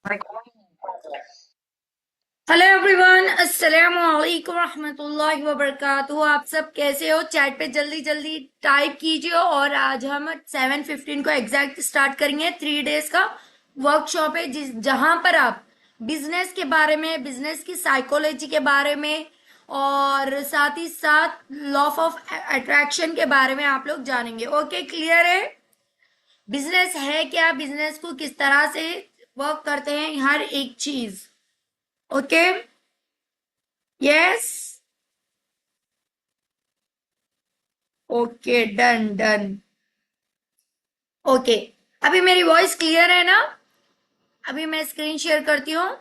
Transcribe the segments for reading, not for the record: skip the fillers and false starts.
Hello everyone, अस्सलाम वालेकुम रहमतुल्लाहि व बरकातुहू। आप सब कैसे हो? चैट पे जल्दी जल्दी टाइप कीजिए। और आज हम 7:15 को एग्जैक्ट स्टार्ट करेंगे। 3 डेज का वर्कशॉप है जहां पर आप बिजनेस के बारे में, बिजनेस की साइकोलॉजी के बारे में और साथ ही साथ लॉ ऑफ अट्रैक्शन के बारे में आप लोग जानेंगे। ओके, क्लियर है? बिजनेस है क्या, बिजनेस को किस तरह से वर्क करते हैं, हर एक चीज। Okay, yes, okay, done done. Okay, अभी मेरी वॉइस क्लियर है ना? अभी मैं स्क्रीन शेयर करती हूँ।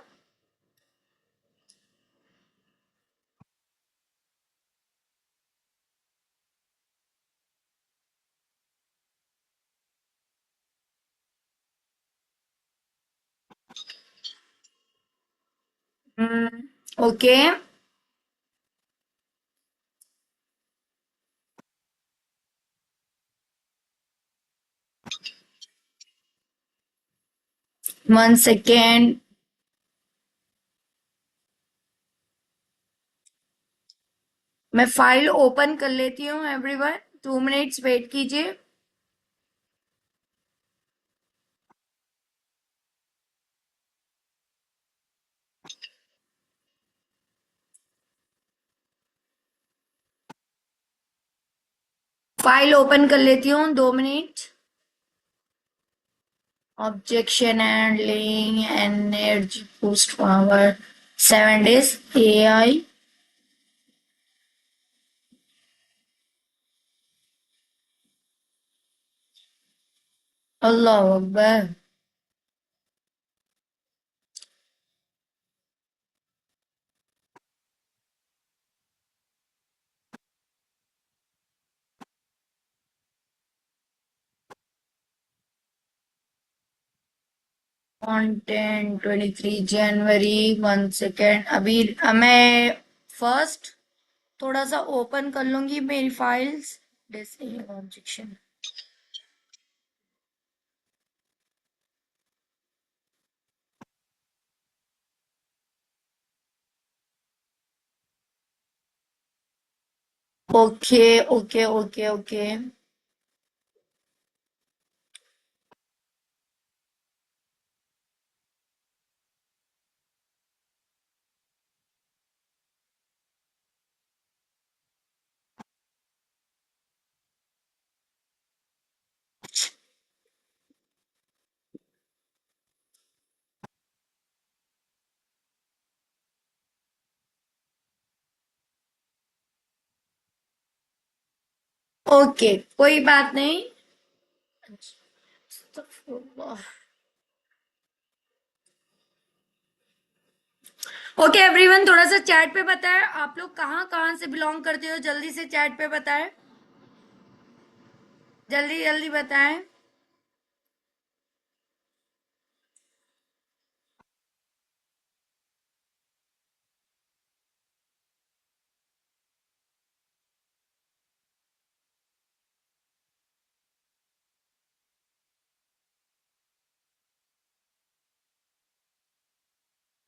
Okay, 1 second. मैं फाइल ओपन कर लेती हूँ एवरीवन। 2 मिनट्स वेट कीजिए। फाइल ओपन कर लेती हूँ, 2 minute. Objection and laying energy boost power 7 days AI। Allah Akbar. Content 23 January. 1 second, अभी मैं फर्स्ट थोड़ा सा ओपन कर लूंगी मेरी files. Objection. Okay okay okay okay okay, कोई बात नहीं। ओके एवरीवन, थोड़ा सा चैट पे बताएं आप लोग कहाँ कहाँ से बिलोंग करते हो। जल्दी से चैट पे बताएं, जल्दी जल्दी बताएं।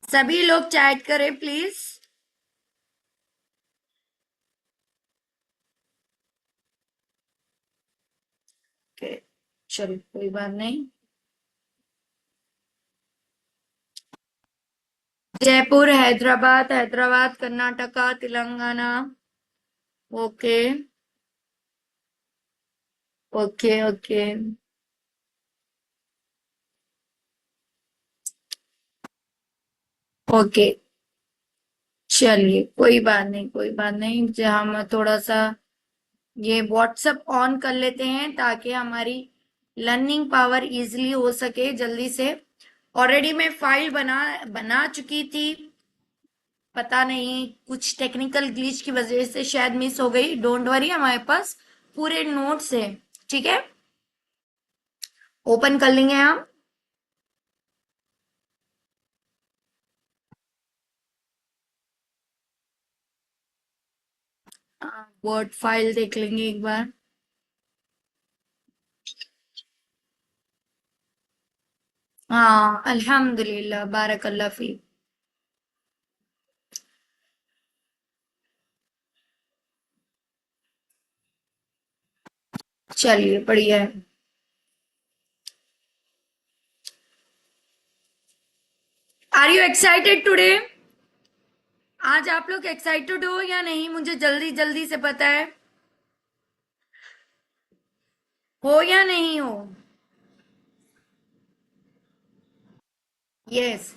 सभी लोग चैट करें प्लीज। ओके, चलो कोई बात नहीं। Jaipur, Hyderabad, Hyderabad Karnataka, Telangana. Okay okay okay okay, चलिए कोई बात नहीं, कोई बात नहीं। हम थोड़ा सा ये व्हाट्सएप ऑन कर लेते हैं ताकि हमारी लर्निंग पावर इजीली हो सके जल्दी से। ऑलरेडी मैं फाइल बना बना चुकी थी। पता नहीं कुछ टेक्निकल ग्लिच की वजह से शायद मिस हो गई। डोंट वरी, हमारे पास पूरे नोट्स है। ठीक है, ओपन कर लेंगे हम। वर्ड फाइल देख लेंगे एक बार। हाँ, अल्हम्दुलिल्लाह, बारकल्ला फी। चलिए, बढ़िया है। Are you excited today? आज आप लोग एक्साइटेड हो या नहीं, मुझे जल्दी जल्दी से पता है। हो या नहीं हो? Yes.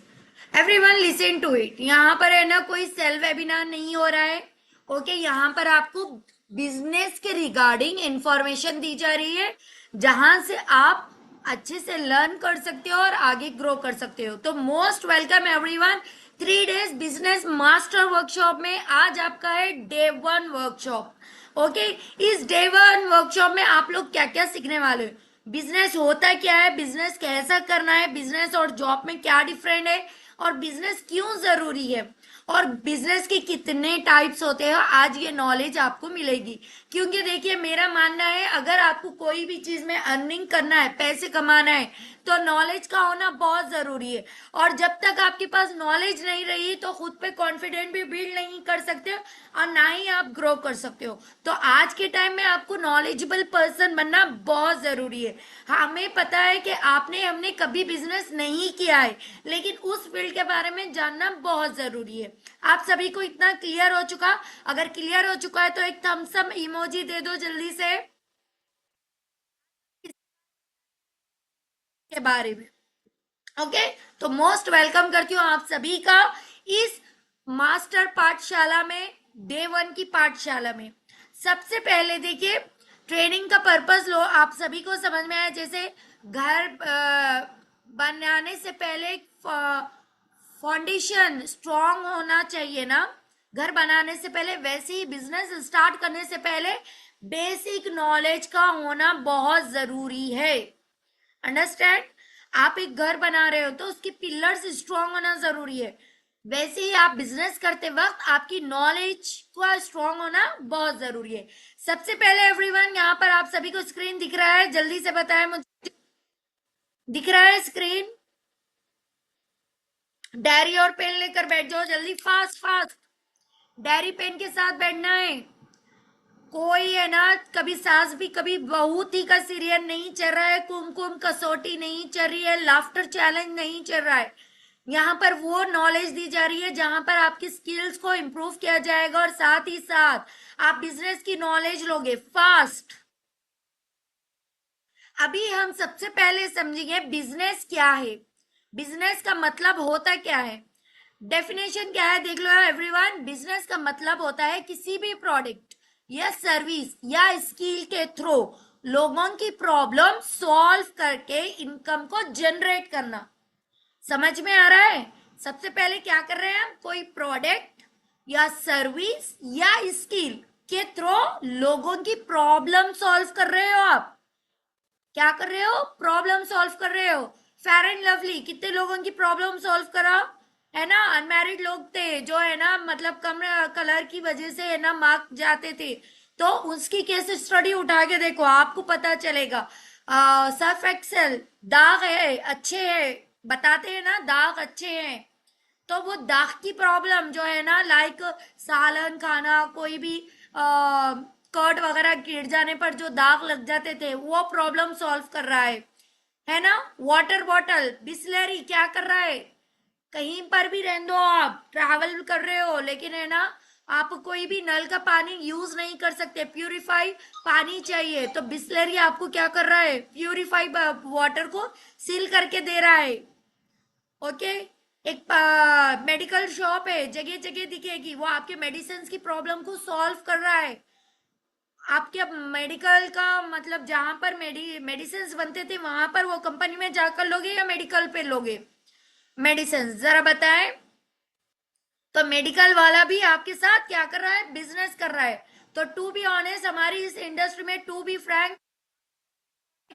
Everyone listen to it. यहाँ पर है ना, कोई सेल वेबिनार नहीं हो रहा है। ओके, यहाँ पर आपको बिजनेस के रिगार्डिंग इंफॉर्मेशन दी जा रही है, जहां से आप अच्छे से लर्न कर सकते हो और आगे ग्रो कर सकते हो। तो most welcome everyone, 3 days business master workshop में। आज आपका है डे 1 वर्कशॉप। ओके, इस डे 1 वर्कशॉप में आप लोग क्या क्या सीखने वाले हो, बिजनेस होता क्या है, बिजनेस कैसा करना है, बिजनेस और जॉब में क्या डिफरेंट है, और बिजनेस क्यों जरूरी है, और बिजनेस के कितने टाइप्स होते हैं, आज ये नॉलेज आपको मिलेगी। क्योंकि देखिए, मेरा मानना है अगर आपको कोई भी चीज में अर्निंग करना है, पैसे कमाना है, तो नॉलेज का होना बहुत जरूरी है। और जब तक आपके पास नॉलेज नहीं रही तो खुद पे कॉन्फिडेंट भी बिल्ड नहीं कर सकते हो, और ना ही आप ग्रो कर सकते हो। तो आज के टाइम में आपको नॉलेजेबल पर्सन बनना बहुत जरूरी है। हमें पता है कि आपने हमने कभी बिजनेस नहीं किया है, लेकिन उस फील्ड के बारे में जानना बहुत जरूरी है। आप सभी को इतना क्लियर हो चुका? अगर क्लियर हो चुका है तो एक थम्स अप इमोजी दे दो जल्दी से, के बारे में। ओके, तो मोस्ट वेलकम करती हूँ आप सभी का इस मास्टर पाठशाला में, डे 1 की पाठशाला में। सबसे पहले देखिए, ट्रेनिंग का पर्पस लो, आप सभी को समझ में आया। जैसे घर बनाने से पहले फाउंडेशन स्ट्रांग होना चाहिए ना, घर बनाने से पहले, वैसे ही बिजनेस स्टार्ट करने से पहले बेसिक नॉलेज का होना बहुत जरूरी है। अंडरस्टैंड? आप एक घर बना रहे हो तो उसके पिलर्स स्ट्रांग होना जरूरी है। वैसे ही आप बिजनेस करते वक्त आपकी नॉलेज का स्ट्रांग होना बहुत जरूरी है। सबसे पहले एवरीवन, यहाँ पर आप सभी को स्क्रीन दिख रहा है? जल्दी से बताएं मुझे, दिख रहा है स्क्रीन? डायरी और पेन लेकर बैठ जाओ जल्दी, फास्ट फास्ट। डायरी पेन के साथ बैठना है। कोई है ना, कभी सास भी कभी बहू थी का सीरियल नहीं चल रहा है, कुमकुम कसौटी नहीं चल रही है, लाफ्टर चैलेंज नहीं चल रहा है। यहाँ पर वो नॉलेज दी जा रही है जहां पर आपकी स्किल्स को इम्प्रूव किया जाएगा, और साथ ही साथ आप बिजनेस की नॉलेज लोगे फास्ट। अभी हम सबसे पहले समझेंगे बिजनेस क्या है, बिजनेस का मतलब होता क्या है। डेफिनेशन क्या है देख लो एवरीवन। बिजनेस का मतलब होता है किसी भी प्रोडक्ट या सर्विस या स्किल के थ्रू लोगों की प्रॉब्लम सॉल्व करके इनकम को जनरेट करना। समझ में आ रहा है? सबसे पहले क्या कर रहे हैं हम, कोई प्रोडक्ट या सर्विस या स्किल के थ्रू लोगों की प्रॉब्लम सॉल्व कर रहे हो आप। क्या कर रहे हो? प्रॉब्लम सॉल्व कर रहे हो। फेयर एंड लवली कितने लोगों की प्रॉब्लम सॉल्व करा, है ना? अनमैरिड लोग थे जो है ना, मतलब कम कलर की वजह से है ना मार्क जाते थे, तो उसकी केस स्टडी उठा के देखो, आपको पता चलेगा। सर्फ एक्सेल दाग है अच्छे है, बताते हैं ना दाग अच्छे हैं, तो वो दाग की प्रॉब्लम जो है ना, लाइक सालन खाना, कोई भी कर्ड वगैरह गिर जाने पर जो दाग लग जाते थे, वो प्रॉब्लम सॉल्व कर रहा है ना? वाटर बॉटल बिस्लरी क्या कर रहा है? कहीं पर भी रहने दो, आप ट्रैवल कर रहे हो लेकिन है ना, आप कोई भी नल का पानी यूज नहीं कर सकते, प्यूरिफाई पानी चाहिए, तो बिस्लरी आपको क्या कर रहा है, प्यूरिफाई वाटर को सील करके दे रहा है। ओके, एक मेडिकल शॉप है, जगह जगह दिखेगी, वो आपके मेडिसिन की प्रॉब्लम को सॉल्व कर रहा है। आपके मेडिकल का मतलब जहां पर मेडिसिन बनते थे वहां पर वो कंपनी में जाकर लोगे या मेडिकल पे लोगे मेडिसिन, जरा बताएं। तो मेडिकल वाला भी आपके साथ क्या कर रहा है, बिजनेस कर रहा है। तो टू बी ऑनेस्ट, हमारी इस इंडस्ट्री में टू बी फ्रैंक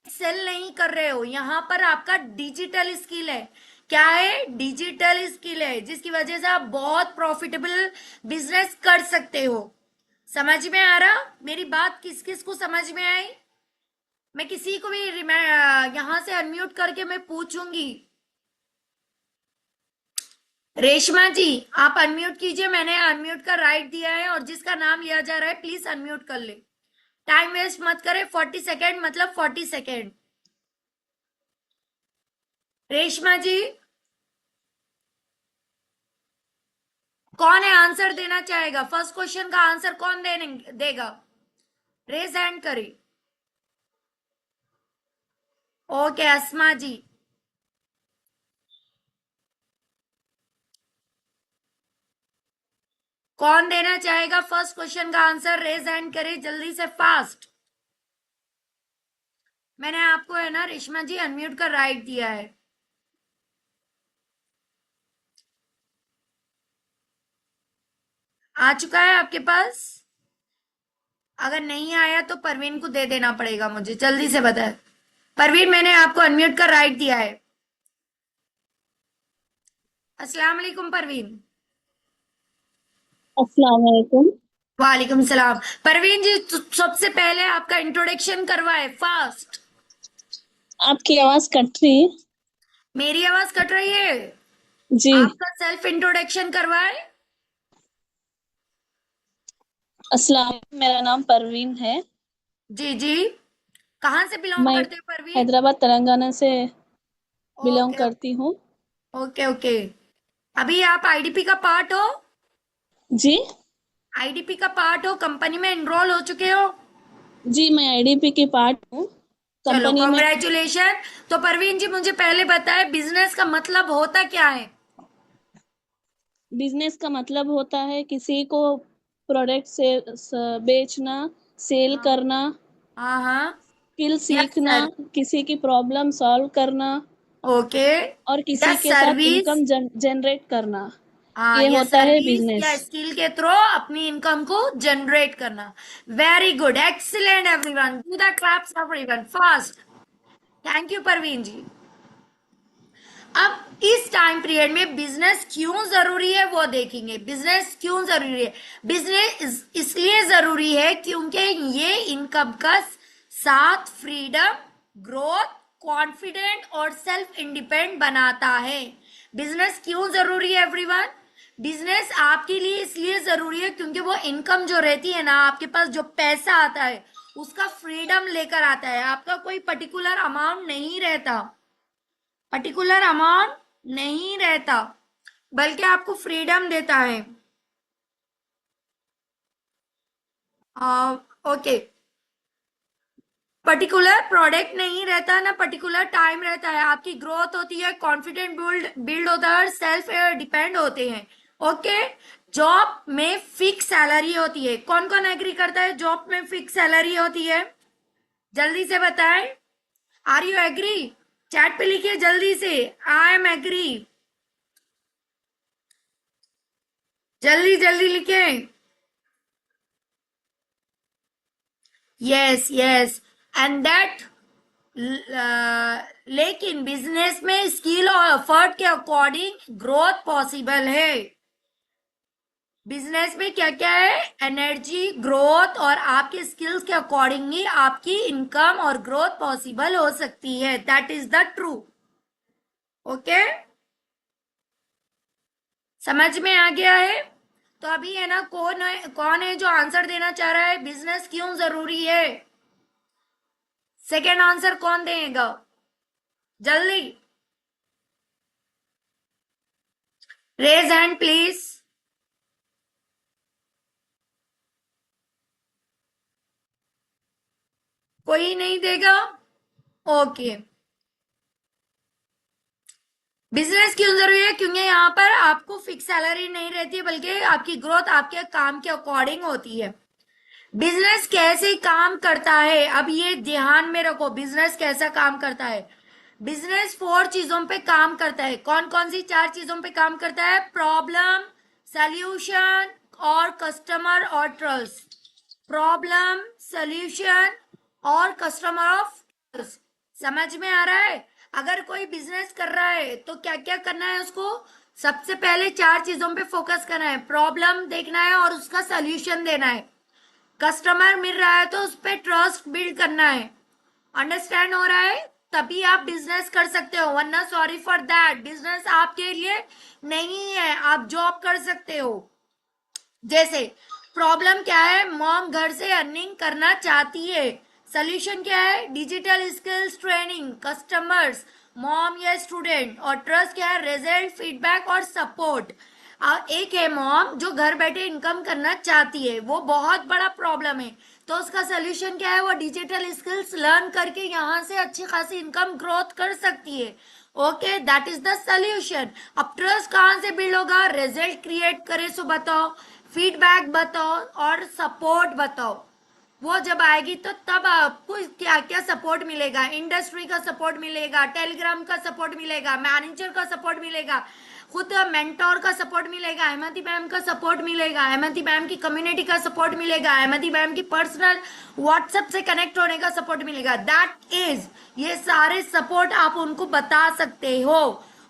सेल नहीं कर रहे हो, यहाँ पर आपका डिजिटल स्किल है। क्या है? डिजिटल स्किल है, जिसकी वजह से आप बहुत प्रॉफिटेबल बिजनेस कर सकते हो। समझ में आ रहा मेरी बात? किस किस को समझ में आई? मैं किसी को भी यहाँ से अनम्यूट करके मैं पूछूंगी। रेशमा जी, आप अनम्यूट कीजिए। मैंने अनम्यूट का राइट दिया है और जिसका नाम लिया जा रहा है प्लीज अनम्यूट कर ले। टाइम वेस्ट मत करें। 40 सेकेंड मतलब 40 सेकेंड। रेशमा जी, कौन है आंसर देना चाहेगा? फर्स्ट क्वेश्चन का आंसर कौन देगा? रेज हैंड करें। ओके, अस्मा जी। कौन देना चाहेगा फर्स्ट क्वेश्चन का आंसर? रेज हैंड करे जल्दी से, फास्ट। मैंने आपको है ना रेशमा जी अनम्यूट का राइट दिया है। आ चुका है आपके पास? अगर नहीं आया तो परवीन को दे देना पड़ेगा मुझे, जल्दी से बताए। परवीन, मैंने आपको अनम्यूट का राइट दिया है। अस्सलाम वालेकुम परवीन। अस्सलाम वालेकुम। वालेकुम सलाम। परवीन जी, सबसे पहले आपका इंट्रोडक्शन करवाए फास्ट। आपकी आवाज कट रही है। मेरी आवाज कट रही है? जी। आपका सेल्फ इंट्रोडक्शन करवाए। अस्सलाम, मेरा नाम परवीन है। जी जी। कहाँ से बिलोंग मैं करते हो परवीन? हैदराबाद तेलंगाना से बिलोंग ओके करती हूँ। Okay okay. अभी आप आईडीपी का पार्ट हो? जी। आईडीपी का पार्ट हो, कंपनी में एनरोल हो चुके हो? जी, मैं आईडीपी की पार्ट हूँ चलो, कंपनी में। कॉन्ग्रेचुलेशन। तो परवीन जी, मुझे पहले बताए बिजनेस का मतलब होता क्या है? बिजनेस का मतलब होता है किसी को प्रोडक्ट से बेचना, सेल हाँ करना, हाँ हाँ। स्किल यस सीखना, सर। किसी की प्रॉब्लम सॉल्व करना ओके। और किसी यस के साथ सर्विस। इनकम जनरेट करना। हाँ, ये या होता है सर्विस या बिजनेस। स्किल के थ्रू अपनी इनकम को जनरेट करना। Very good, excellent everyone, do the claps everyone fast. Thank you Parveen ji. अब इस टाइम पीरियड में बिजनेस क्यों जरूरी है वो देखेंगे। बिजनेस क्यों जरूरी है? बिजनेस इसलिए जरूरी है क्योंकि ये इनकम का साथ फ्रीडम, ग्रोथ, कॉन्फिडेंट और सेल्फ इंडिपेंडेंट बनाता है। बिजनेस क्यों जरूरी है एवरीवन? बिजनेस आपके लिए इसलिए जरूरी है क्योंकि वो इनकम जो रहती है ना, आपके पास जो पैसा आता है उसका फ्रीडम लेकर आता है। आपका कोई पर्टिकुलर अमाउंट नहीं रहता, पर्टिकुलर अमाउंट नहीं रहता, बल्कि आपको फ्रीडम देता है। ओके। पर्टिकुलर प्रोडक्ट नहीं रहता ना, पर्टिकुलर टाइम रहता है। आपकी ग्रोथ होती है, कॉन्फिडेंट बिल्ड बिल्ड होता है और सेल्फ डिपेंड होते हैं। ओके। जॉब में फिक्स सैलरी होती है। कौन कौन एग्री करता है जॉब में फिक्स सैलरी होती है? जल्दी से बताएं। Are you agree? चैट पे लिखिए जल्दी से, आई एम एग्री। जल्दी जल्दी लिखें। Yes yes. एंड दैट, लेकिन बिजनेस में स्किल और एफर्ट के अकॉर्डिंग ग्रोथ पॉसिबल है। बिजनेस में क्या क्या है? एनर्जी, ग्रोथ और आपके स्किल्स के अकॉर्डिंग ही आपकी इनकम और ग्रोथ पॉसिबल हो सकती है। That is the true. Okay, समझ में आ गया है? तो अभी है ना, कौन है जो आंसर देना चाह रहा है बिजनेस क्यों जरूरी है? सेकेंड आंसर कौन देगा? जल्दी रेज हैंड प्लीज। कोई नहीं देगा? ओके। बिजनेस क्यों जरूरी है? क्योंकि यहाँ पर आपको फिक्स सैलरी नहीं रहती है, बल्कि आपकी ग्रोथ आपके काम के अकॉर्डिंग होती है। बिजनेस कैसे काम करता है, अब ये ध्यान में रखो। बिजनेस कैसा काम करता है? बिजनेस 4 चीजों पे काम करता है। कौन कौन सी 4 चीजों पे काम करता है? प्रॉब्लम, सॉल्यूशन और कस्टमर और ट्रस्ट। प्रॉब्लम, सॉल्यूशन और कस्टमर ऑफ ट्रस्ट। समझ में आ रहा है? अगर कोई बिजनेस कर रहा है तो क्या क्या करना है उसको? सबसे पहले 4 चीजों पे फोकस करना है। प्रॉब्लम देखना है और उसका सॉल्यूशन देना है। कस्टमर मिल रहा है तो उस पर ट्रस्ट बिल्ड करना है। अंडरस्टैंड हो रहा है? तभी आप बिजनेस कर सकते हो, वरना सॉरी फॉर दैट, बिजनेस आपके लिए नहीं है। आप जॉब कर सकते हो। जैसे प्रॉब्लम क्या है, मॉम घर से अर्निंग करना चाहती है, सोल्यूशन क्या है, digital skills training, customers, mom या स्टूडेंट, और ट्रस्ट क्या है, रिजल्ट, फीडबैक और सपोर्ट। एक है मॉम जो घर बैठे इनकम करना चाहती है, वो बहुत बड़ा प्रॉब्लम है, तो उसका सोल्यूशन क्या है, वो डिजिटल स्किल्स लर्न करके यहाँ से अच्छी खासी इनकम ग्रोथ कर सकती है। Okay, that is the solution. अब ट्रस्ट कहाँ से बिल्ड होगा, रिजल्ट क्रिएट करे सो बताओ, फीडबैक बताओ और सपोर्ट बताओ। वो जब आएगी तो तब आपको क्या क्या सपोर्ट मिलेगा, इंडस्ट्री का सपोर्ट मिलेगा, टेलीग्राम का सपोर्ट मिलेगा, मैनेजर का सपोर्ट मिलेगा, खुद मेंटोर का सपोर्ट मिलेगा, अहमदी मैम का सपोर्ट मिलेगा, अहमदी मैम की कम्युनिटी का सपोर्ट मिलेगा, अहमदी मैम की पर्सनल व्हाट्सएप से कनेक्ट होने का सपोर्ट मिलेगा। दैट इज, ये सारे सपोर्ट आप उनको बता सकते हो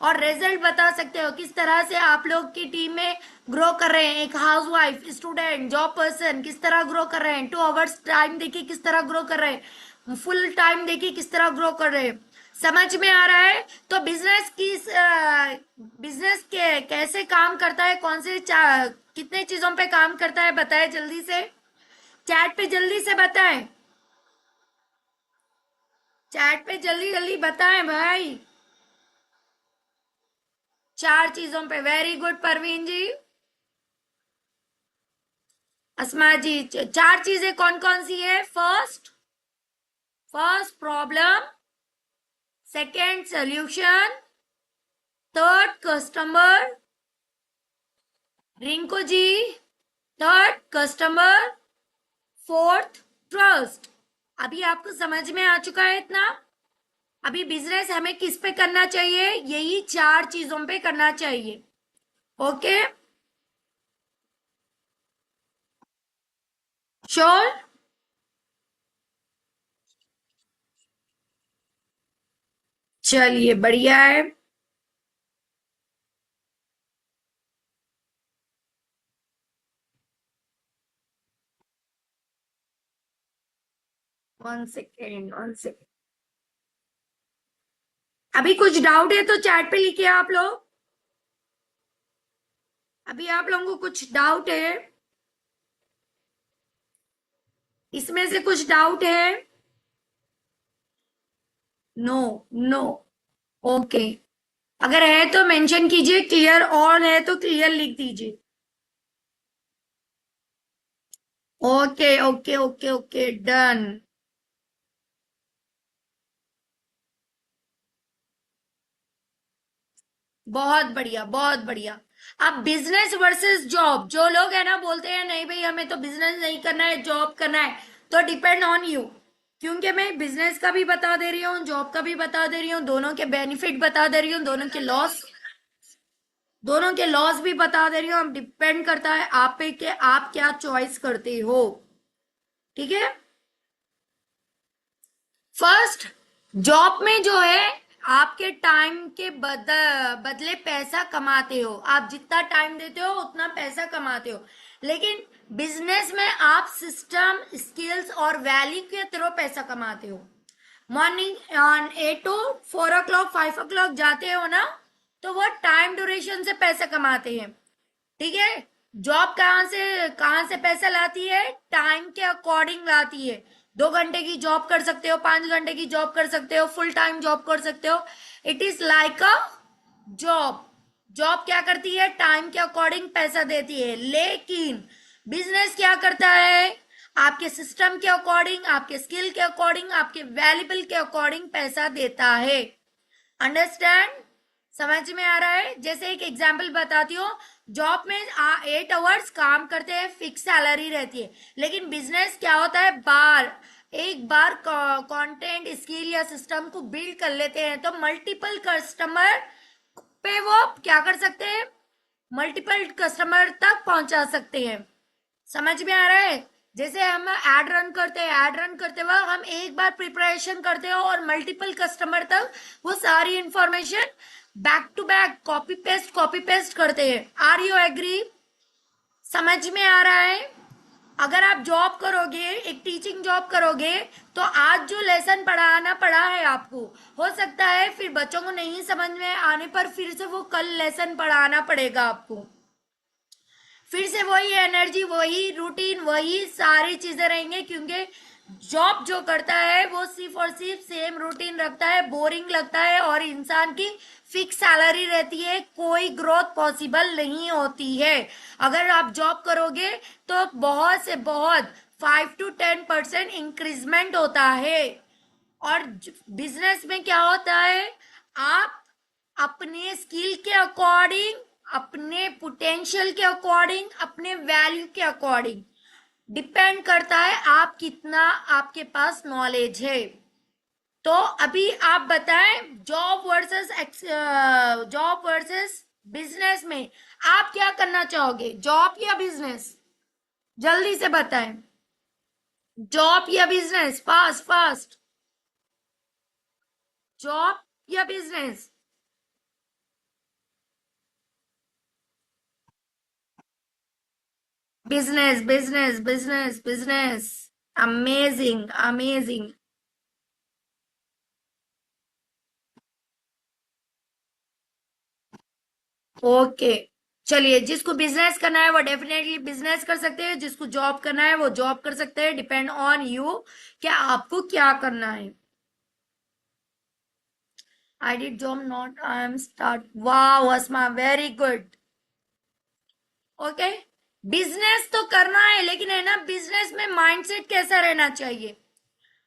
और रिजल्ट बता सकते हो, किस तरह से आप लोग की टीम में ग्रो कर रहे हैं, एक हाउसवाइफ, स्टूडेंट, जॉब पर्सन किस तरह ग्रो कर रहे हैं, 2 आवर्स टाइम देखिए किस तरह ग्रो कर रहे हैं, फुल टाइम देखिए किस तरह ग्रो कर रहे हैं। समझ में आ रहा है? तो बिजनेस बिजनेस के कैसे काम करता है, कौन से कितने चीजों पे काम करता है, बताए जल्दी से, चैट पे जल्दी से बताएं, चैट पे जल्दी जल्दी बताएं भाई। 4 चीजों पे, वेरी गुड परवीन जी, अस्मा जी। 4 चीजें कौन कौन सी है, first problem, second solution, third customer, Rinku ji, third customer, fourth trust. अभी आपको समझ में आ चुका है इतना? अभी बिजनेस हमें किस पे करना चाहिए, यही 4 चीजों पे करना चाहिए। Okay, sure. चलिए बढ़िया है। 1 सेकेंड, 1 सेकेंड। अभी कुछ डाउट है तो चैट पे लिखिए आप लोग। अभी आप लोगों को कुछ डाउट है, इसमें से कुछ डाउट है? No, no, okay. अगर है तो मेंशन कीजिए, क्लियर ऑल है तो क्लियर लिख दीजिए। Okay okay okay okay, done. बहुत बढ़िया, बहुत बढ़िया। अब बिजनेस वर्सेस जॉब, जो लोग है ना बोलते हैं नहीं भाई हमें तो बिजनेस नहीं करना है, जॉब करना है, तो डिपेंड ऑन यू, क्योंकि मैं बिजनेस का भी बता दे रही हूँ, जॉब का भी बता दे रही हूँ, दोनों के बेनिफिट बता दे रही हूँ, दोनों के लॉस भी बता दे रही हूँ। अब डिपेंड करता है आप पे कि आप क्या चॉइस करते हो। ठीक है। फर्स्ट, जॉब में जो है आपके टाइम के बदले पैसा कमाते हो, आप जितना टाइम देते हो उतना पैसा कमाते हो। लेकिन बिजनेस में आप सिस्टम, स्किल्स और वैल्यू के थ्रू पैसा कमाते हो। Morning on 8 to 4 o'clock, 5 o'clock जाते हो ना, तो वो टाइम ड्यूरेशन से पैसा कमाते हैं। ठीक है। जॉब कहां से पैसा लाती है, टाइम के अकॉर्डिंग लाती है। 2 घंटे की जॉब कर सकते हो, 5 घंटे की जॉब कर सकते हो, फुल टाइम जॉब कर सकते हो। It is like a job. Job क्या करती है, टाइम के अकॉर्डिंग पैसा देती है। लेकिन बिजनेस क्या करता है, आपके सिस्टम के अकॉर्डिंग, आपके स्किल के अकॉर्डिंग, आपके वैल्यूबल के अकॉर्डिंग पैसा देता है। अंडरस्टैंड? समझ में आ रहा है? जैसे एक एग्जाम्पल बताती हूँ, जॉब में 8 आवर्स काम करते हैं, फिक्स सैलरी रहती है। लेकिन बिजनेस क्या होता है, एक बार कंटेंट, स्किल या सिस्टम को बिल्ड कर लेते हैं तो मल्टीपल कस्टमर पे वो क्या कर सकते हैं, मल्टीपल कस्टमर तक पहुंचा सकते हैं। समझ में आ रहा है? जैसे हम एड रन करते हैं, एड रन करते वक्त हम एक बार प्रिपरेशन करते हो और मल्टीपल कस्टमर तक वो सारी information back to back copy paste करते हैं। Are you agree? समझ में आ रहा है? अगर आप जॉब करोगे, एक टीचिंग जॉब करोगे, तो आज जो लेसन पढ़ाना पड़ा है आपको, हो सकता है फिर बच्चों को नहीं समझ में आने पर फिर से वो कल लेसन पढ़ाना पड़ेगा आपको। फिर से वही एनर्जी, वही रूटीन, वही सारी चीजें रहेंगे, क्योंकि जॉब जो करता है वो सिर्फ और सिर्फ सेम रूटीन रखता है, बोरिंग लगता है, और इंसान की फिक्स सैलरी रहती है, कोई ग्रोथ पॉसिबल नहीं होती है। अगर आप जॉब करोगे तो बहुत से बहुत 5 to 10% इंक्रीजमेंट होता है। और बिजनेस में क्या होता है, आप अपने स्किल के अकॉर्डिंग, अपने पोटेंशियल के अकॉर्डिंग, अपने वैल्यू के अकॉर्डिंग डिपेंड करता है आप कितना, आपके पास नॉलेज है। तो अभी आप बताएं, जॉब वर्सेस बिजनेस में आप क्या करना चाहोगे, जॉब या बिजनेस? जल्दी से बताएं, जॉब या बिजनेस, फास्ट फास्ट। जॉब या business? Business business business business. Amazing amazing. Okay, चलिए, जिसको बिजनेस करना है वो डेफिनेटली बिजनेस कर सकते हैं, जिसको जॉब करना है वो जॉब कर सकते हैं, डिपेंड ऑन यू क्या आपको क्या करना है। I did job not I am start, वाह अस्मा, वेरी गुड। ओके, बिजनेस तो करना है, लेकिन है ना, बिजनेस में माइंडसेट कैसा रहना चाहिए,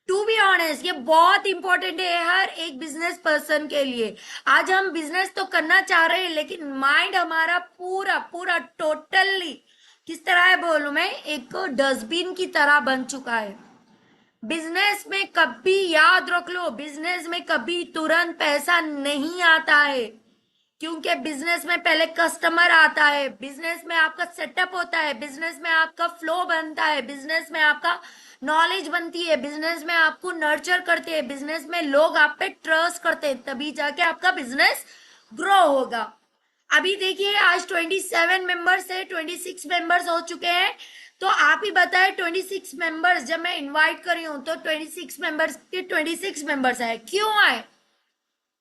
टू बी ऑनेस्ट ये बहुत इंपॉर्टेंट है हर एक बिजनेस पर्सन के लिए। आज हम बिजनेस तो करना चाह रहे हैं, लेकिन माइंड हमारा पूरा पूरा टोटली किस तरह है बोलूं मैं, एक डस्टबिन की तरह बन चुका है। बिजनेस में कभी याद रख लो, बिजनेस में कभी तुरंत पैसा नहीं आता है, क्योंकि बिजनेस में पहले कस्टमर आता है, बिजनेस में आपका सेटअप होता है, बिजनेस में आपका फ्लो बनता है, बिजनेस में आपका नॉलेज बनती है, बिजनेस में आपको नर्चर करते हैं, बिजनेस में लोग आप पे ट्रस्ट करते हैं, तभी जाके आपका बिजनेस ग्रो होगा। अभी देखिए, आज 27 मेंबर्स है, 26 मेंबर्स हो चुके हैं। तो आप ही बताए, 26 मेंबर्स जब मैं इनवाइट कर रही हूँ तो 26 मेंबर्स के 26 मेंबर्स आए, क्यों आए?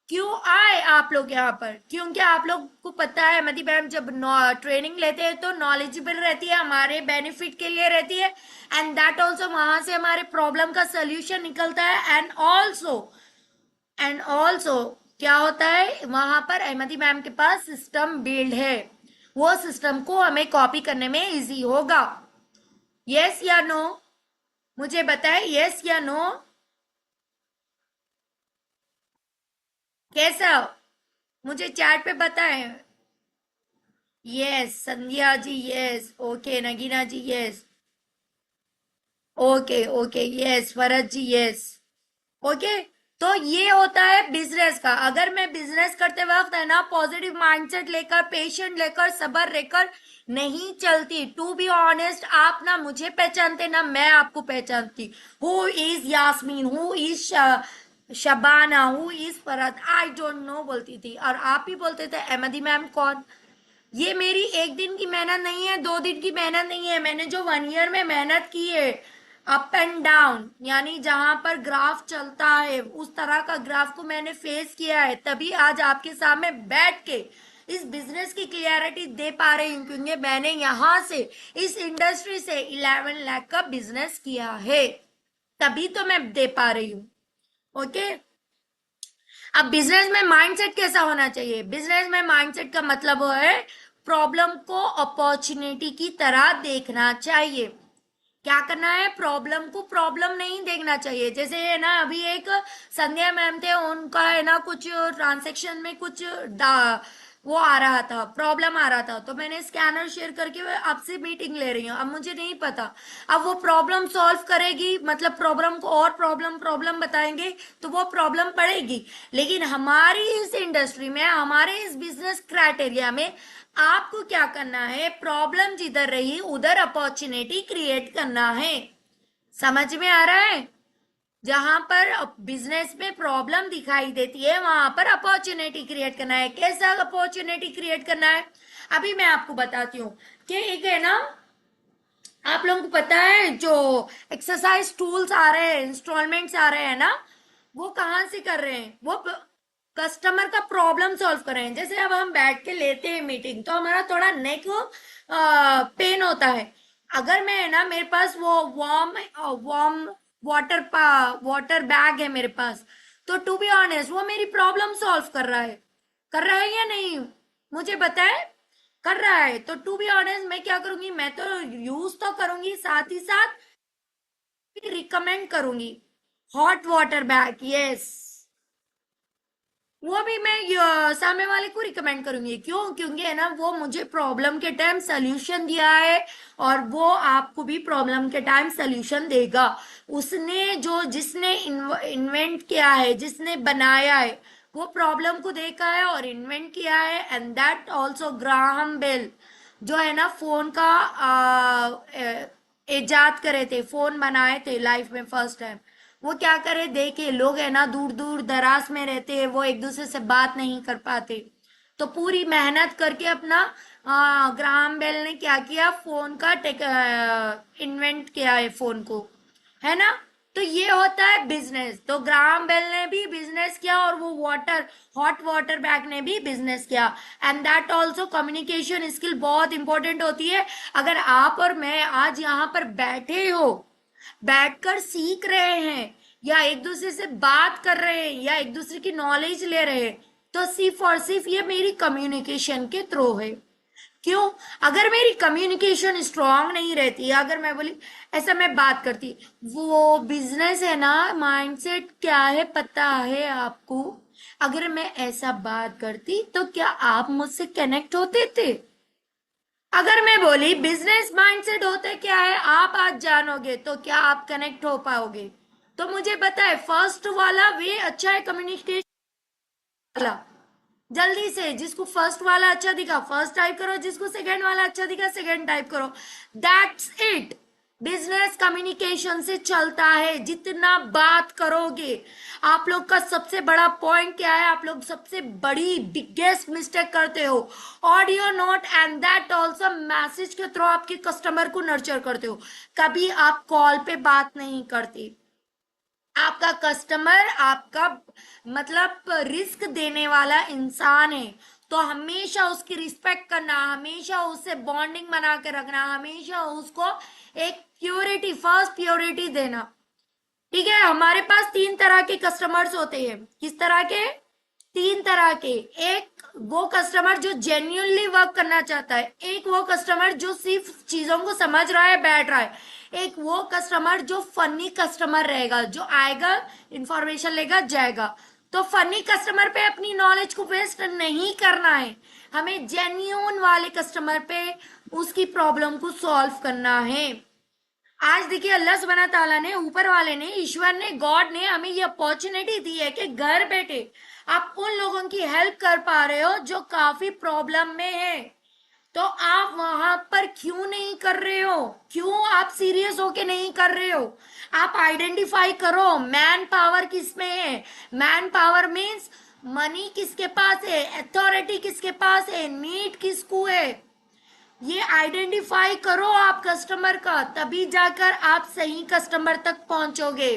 क्यों आए आप लोग यहाँ पर? क्योंकि आप लोग को पता है मदी मैम जब ट्रेनिंग लेते हैं तो नॉलेजेबल रहती है, हमारे बेनिफिट के लिए रहती है, एंड दैट ऑल्सो वहां से हमारे प्रॉब्लम का सोल्यूशन निकलता है। एंड ऑल्सो क्या होता है, वहां पर अहमदी मैम के पास सिस्टम बिल्ड है, वो सिस्टम को हमें कॉपी करने में इजी होगा। यस या नो? मुझे बताए, यस या नो? कैसा? मुझे चैट पे बताएं। Yes Sandhya ji, yes okay, Nagina जी यस, ओके ओके, यस फरज जी यस। ओके, तो ये होता है बिजनेस का। अगर मैं बिजनेस करते वक्त है ना पॉजिटिव माइंडसेट लेकर, पेशेंट लेकर, सबर लेकर नहीं चलती, टू बी ऑनेस्ट, आप ना मुझे पहचानते ना मैं आपको पहचानती। Who is Yasmin, who is Shabana, who is Farhat, I don't know बोलती थी, और आप ही बोलते थे अहमदी मैम कौन। ये मेरी एक दिन की मेहनत नहीं है, 2 दिन की मेहनत नहीं है, मैंने जो 1 ईयर में मेहनत की है, अप एंड डाउन, यानी जहां पर ग्राफ चलता है उस तरह का ग्राफ को मैंने फेस किया है, तभी आज आपके सामने बैठ के इस बिजनेस की क्लियरिटी दे पा रही हूँ, क्योंकि मैंने यहां से, इस इंडस्ट्री से 11 लाख का बिजनेस किया है, तभी तो मैं दे पा रही हूँ। ओके, अब बिजनेस में माइंडसेट कैसा होना चाहिए? बिजनेस में माइंडसेट का मतलब वो है, प्रॉब्लम को अपॉर्चुनिटी की तरह देखना चाहिए। क्या करना है, प्रॉब्लम को प्रॉब्लम नहीं देखना चाहिए। जैसे है ना, अभी एक संध्या मैम थे, उनका है ना कुछ ट्रांसेक्शन में कुछ वो आ रहा था, प्रॉब्लम आ रहा था, तो मैंने स्कैनर शेयर करके आपसे मीटिंग ले रही हूँ। अब मुझे नहीं पता, अब वो प्रॉब्लम सॉल्व करेगी, मतलब प्रॉब्लम को और प्रॉब्लम प्रॉब्लम बताएंगे तो वो प्रॉब्लम पड़ेगी। लेकिन हमारी इस इंडस्ट्री में, हमारे इस बिजनेस क्राइटेरिया में आपको क्या करना है, प्रॉब्लम जिधर रही उधर अपॉर्चुनिटी क्रिएट करना है। समझ में आ रहा है? जहां पर बिजनेस में प्रॉब्लम दिखाई देती है वहां पर अपॉर्चुनिटी क्रिएट करना है। कैसा अपॉर्चुनिटी क्रिएट करना है, अभी मैं आपको बताती हूँ कि एक है ना, आप लोगों को पता है जो एक्सरसाइज टूल्स आ रहे हैं, इंस्टॉलमेंट्स आ रहे हैं ना, वो कहाँ से कर रहे हैं? वो कस्टमर का प्रॉब्लम सॉल्व कर रहे हैं। जैसे अब हम बैठ के लेते हैं मीटिंग, तो हमारा थोड़ा नेक पेन होता है। अगर मैं है ना, मेरे पास वो warm warm water water bag है मेरे पास, तो टू बी ऑनेस्ट वो मेरी प्रॉब्लम सॉल्व कर रहा है या नहीं? मुझे बताए। कर रहा है तो टू बी ऑनेस्ट मैं क्या करूंगी, मैं तो यूज तो करूंगी, साथ ही साथ रिकमेंड करूंगी हॉट वाटर बैग। यस, वो भी मैं सामने वाले को रिकमेंड करूंगी। क्यों? क्योंकि है ना, वो मुझे प्रॉब्लम के टाइम सोल्यूशन दिया है, और वो आपको भी प्रॉब्लम के टाइम सोल्यूशन देगा। उसने जो जिसने इन्वेंट किया है, जिसने बनाया है, वो प्रॉब्लम को देखा है और इन्वेंट किया है। And that also Graham Bell, जो है ना फोन का इजाद करे थे, फोन बनाए थे लाइफ में फर्स्ट टाइम। वो क्या करे, देखे लोग है ना दूर दूर दराज में रहते हैं, वो एक दूसरे से बात नहीं कर पाते, तो पूरी मेहनत करके अपना ग्राहम बेल ने क्या किया, फोन का टेक इन्वेंट किया है फोन को, है ना। तो ये होता है बिजनेस। तो ग्राहम बेल ने भी बिजनेस किया, और वो हॉट वाटर बैग ने भी बिजनेस किया। And that also communication skill बहुत इंपॉर्टेंट होती है। अगर आप और मैं आज यहाँ पर बैठे हो, बैठकर सीख रहे हैं, या एक दूसरे से बात कर रहे हैं, या एक दूसरे की नॉलेज ले रहे हैं, तो सिर्फ और सिर्फ ये मेरी कम्युनिकेशन के थ्रू है। क्यों? अगर मेरी कम्युनिकेशन स्ट्रांग नहीं रहती, अगर मैं बोली ऐसा मैं बात करती, वो बिजनेस है ना, माइंडसेट क्या है पता है आपको? अगर मैं ऐसा बात करती तो क्या आप मुझसे कनेक्ट होते थे? अगर मैं बोली बिजनेस माइंडसेट होता है क्या है, आप आज जानोगे, तो क्या आप कनेक्ट हो पाओगे? तो मुझे पता है फर्स्ट वाला वे अच्छा है, कम्युनिकेशन वाला। जल्दी से जिसको फर्स्ट वाला अच्छा दिखा फर्स्ट टाइप करो, जिसको सेकंड वाला अच्छा दिखा सेकंड टाइप करो। That's it. बिजनेस कम्युनिकेशन से चलता है। जितना बात करोगे, आप लोग का सबसे बड़ा पॉइंट क्या है, आप लोग सबसे बड़ी बिगेस्ट मिस्टेक करते हो, audio note and that also message के थ्रू आपके कस्टमर को नर्चर करते हो। कभी आप कॉल पे बात नहीं करते। आपका कस्टमर आपका मतलब रिस्क देने वाला इंसान है, तो हमेशा उसकी रिस्पेक्ट करना, हमेशा उससे बॉन्डिंग बना के रखना, हमेशा उसको एक प्योरिटी, फर्स्ट प्योरिटी देना। ठीक है? हमारे पास तीन तरह के कस्टमर्स होते हैं। किस तरह के? तीन तरह के। एक वो कस्टमर जो जेन्युइनली वर्क करना चाहता है, एक वो कस्टमर जो सिर्फ चीजों को समझ रहा है, बैठ रहा है, एक वो कस्टमर जो फनी कस्टमर रहेगा, जो आएगा इंफॉर्मेशन लेगा जाएगा। तो फनी कस्टमर पे अपनी नॉलेज को वेस्ट नहीं करना है, हमें जेन्युइन वाले कस्टमर पे उसकी प्रॉब्लम को सॉल्व करना है। आज देखिए अल्लाह सुब्हाना ताला ने, ऊपर वाले ने, ईश्वर ने, गॉड ने हमें ये अपॉर्चुनिटी दी है कि घर बैठे आप उन लोगों की हेल्प कर पा रहे हो जो काफी प्रॉब्लम में है। तो आप वहां पर क्यों नहीं कर रहे हो? क्यों आप सीरियस होके नहीं कर रहे हो? आप आइडेंटिफाई करो मैन पावर किस में है। मैन पावर मीन्स मनी किसके पास है, अथॉरिटी किसके पास है, नीड किसको है, ये आइडेंटिफाई करो आप कस्टमर का, तभी जाकर आप सही कस्टमर तक पहुंचोगे।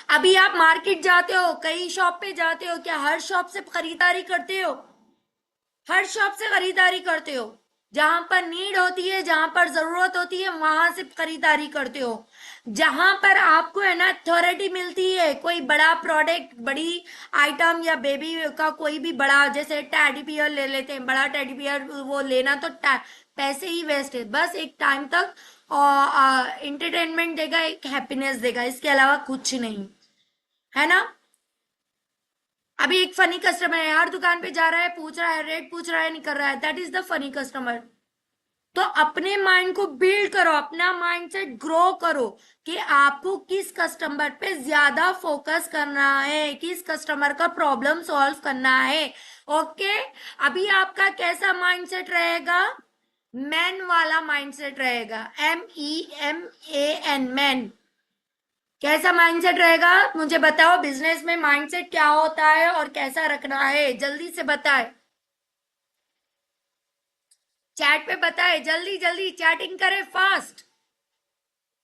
अभी आप मार्केट जाते हो, कई शॉप पे जाते हो, क्या हर शॉप से खरीदारी करते हो? हर शॉप से खरीदारी करते हो? जहां पर नीड होती है, जहां पर जरूरत होती है, वहां से खरीदारी करते हो। जहां पर आपको है ना अथॉरिटी मिलती है, कोई बड़ा प्रोडक्ट, बड़ी आइटम, या बेबी का कोई भी बड़ा, जैसे टेडी बियर ले लेते हैं, बड़ा टेडी बियर वो लेना तो पैसे ही वेस्ट है, बस एक टाइम तक और इंटरटेनमेंट देगा, एक हैप्पीनेस देगा, इसके अलावा कुछ नहीं, है ना। अभी एक फनी कस्टमर है, हर दुकान पे जा रहा है, पूछ रहा है, रेट पूछ रहा है, नहीं कर रहा है, that is the funny customer. तो अपने माइंड को बिल्ड करो, अपना माइंडसेट ग्रो करो कि आपको किस कस्टमर पे ज्यादा फोकस करना है, किस कस्टमर का प्रॉब्लम सॉल्व करना है। ओके? अभी आपका कैसा माइंडसेट रहेगा? मैन वाला माइंडसेट रहेगा, MEMAN, मैन। कैसा माइंडसेट रहेगा मुझे बताओ, बिजनेस में माइंडसेट क्या होता है और कैसा रखना है, जल्दी से बताए। चैट पे बताए, जल्दी जल्दी चैटिंग करें फास्ट।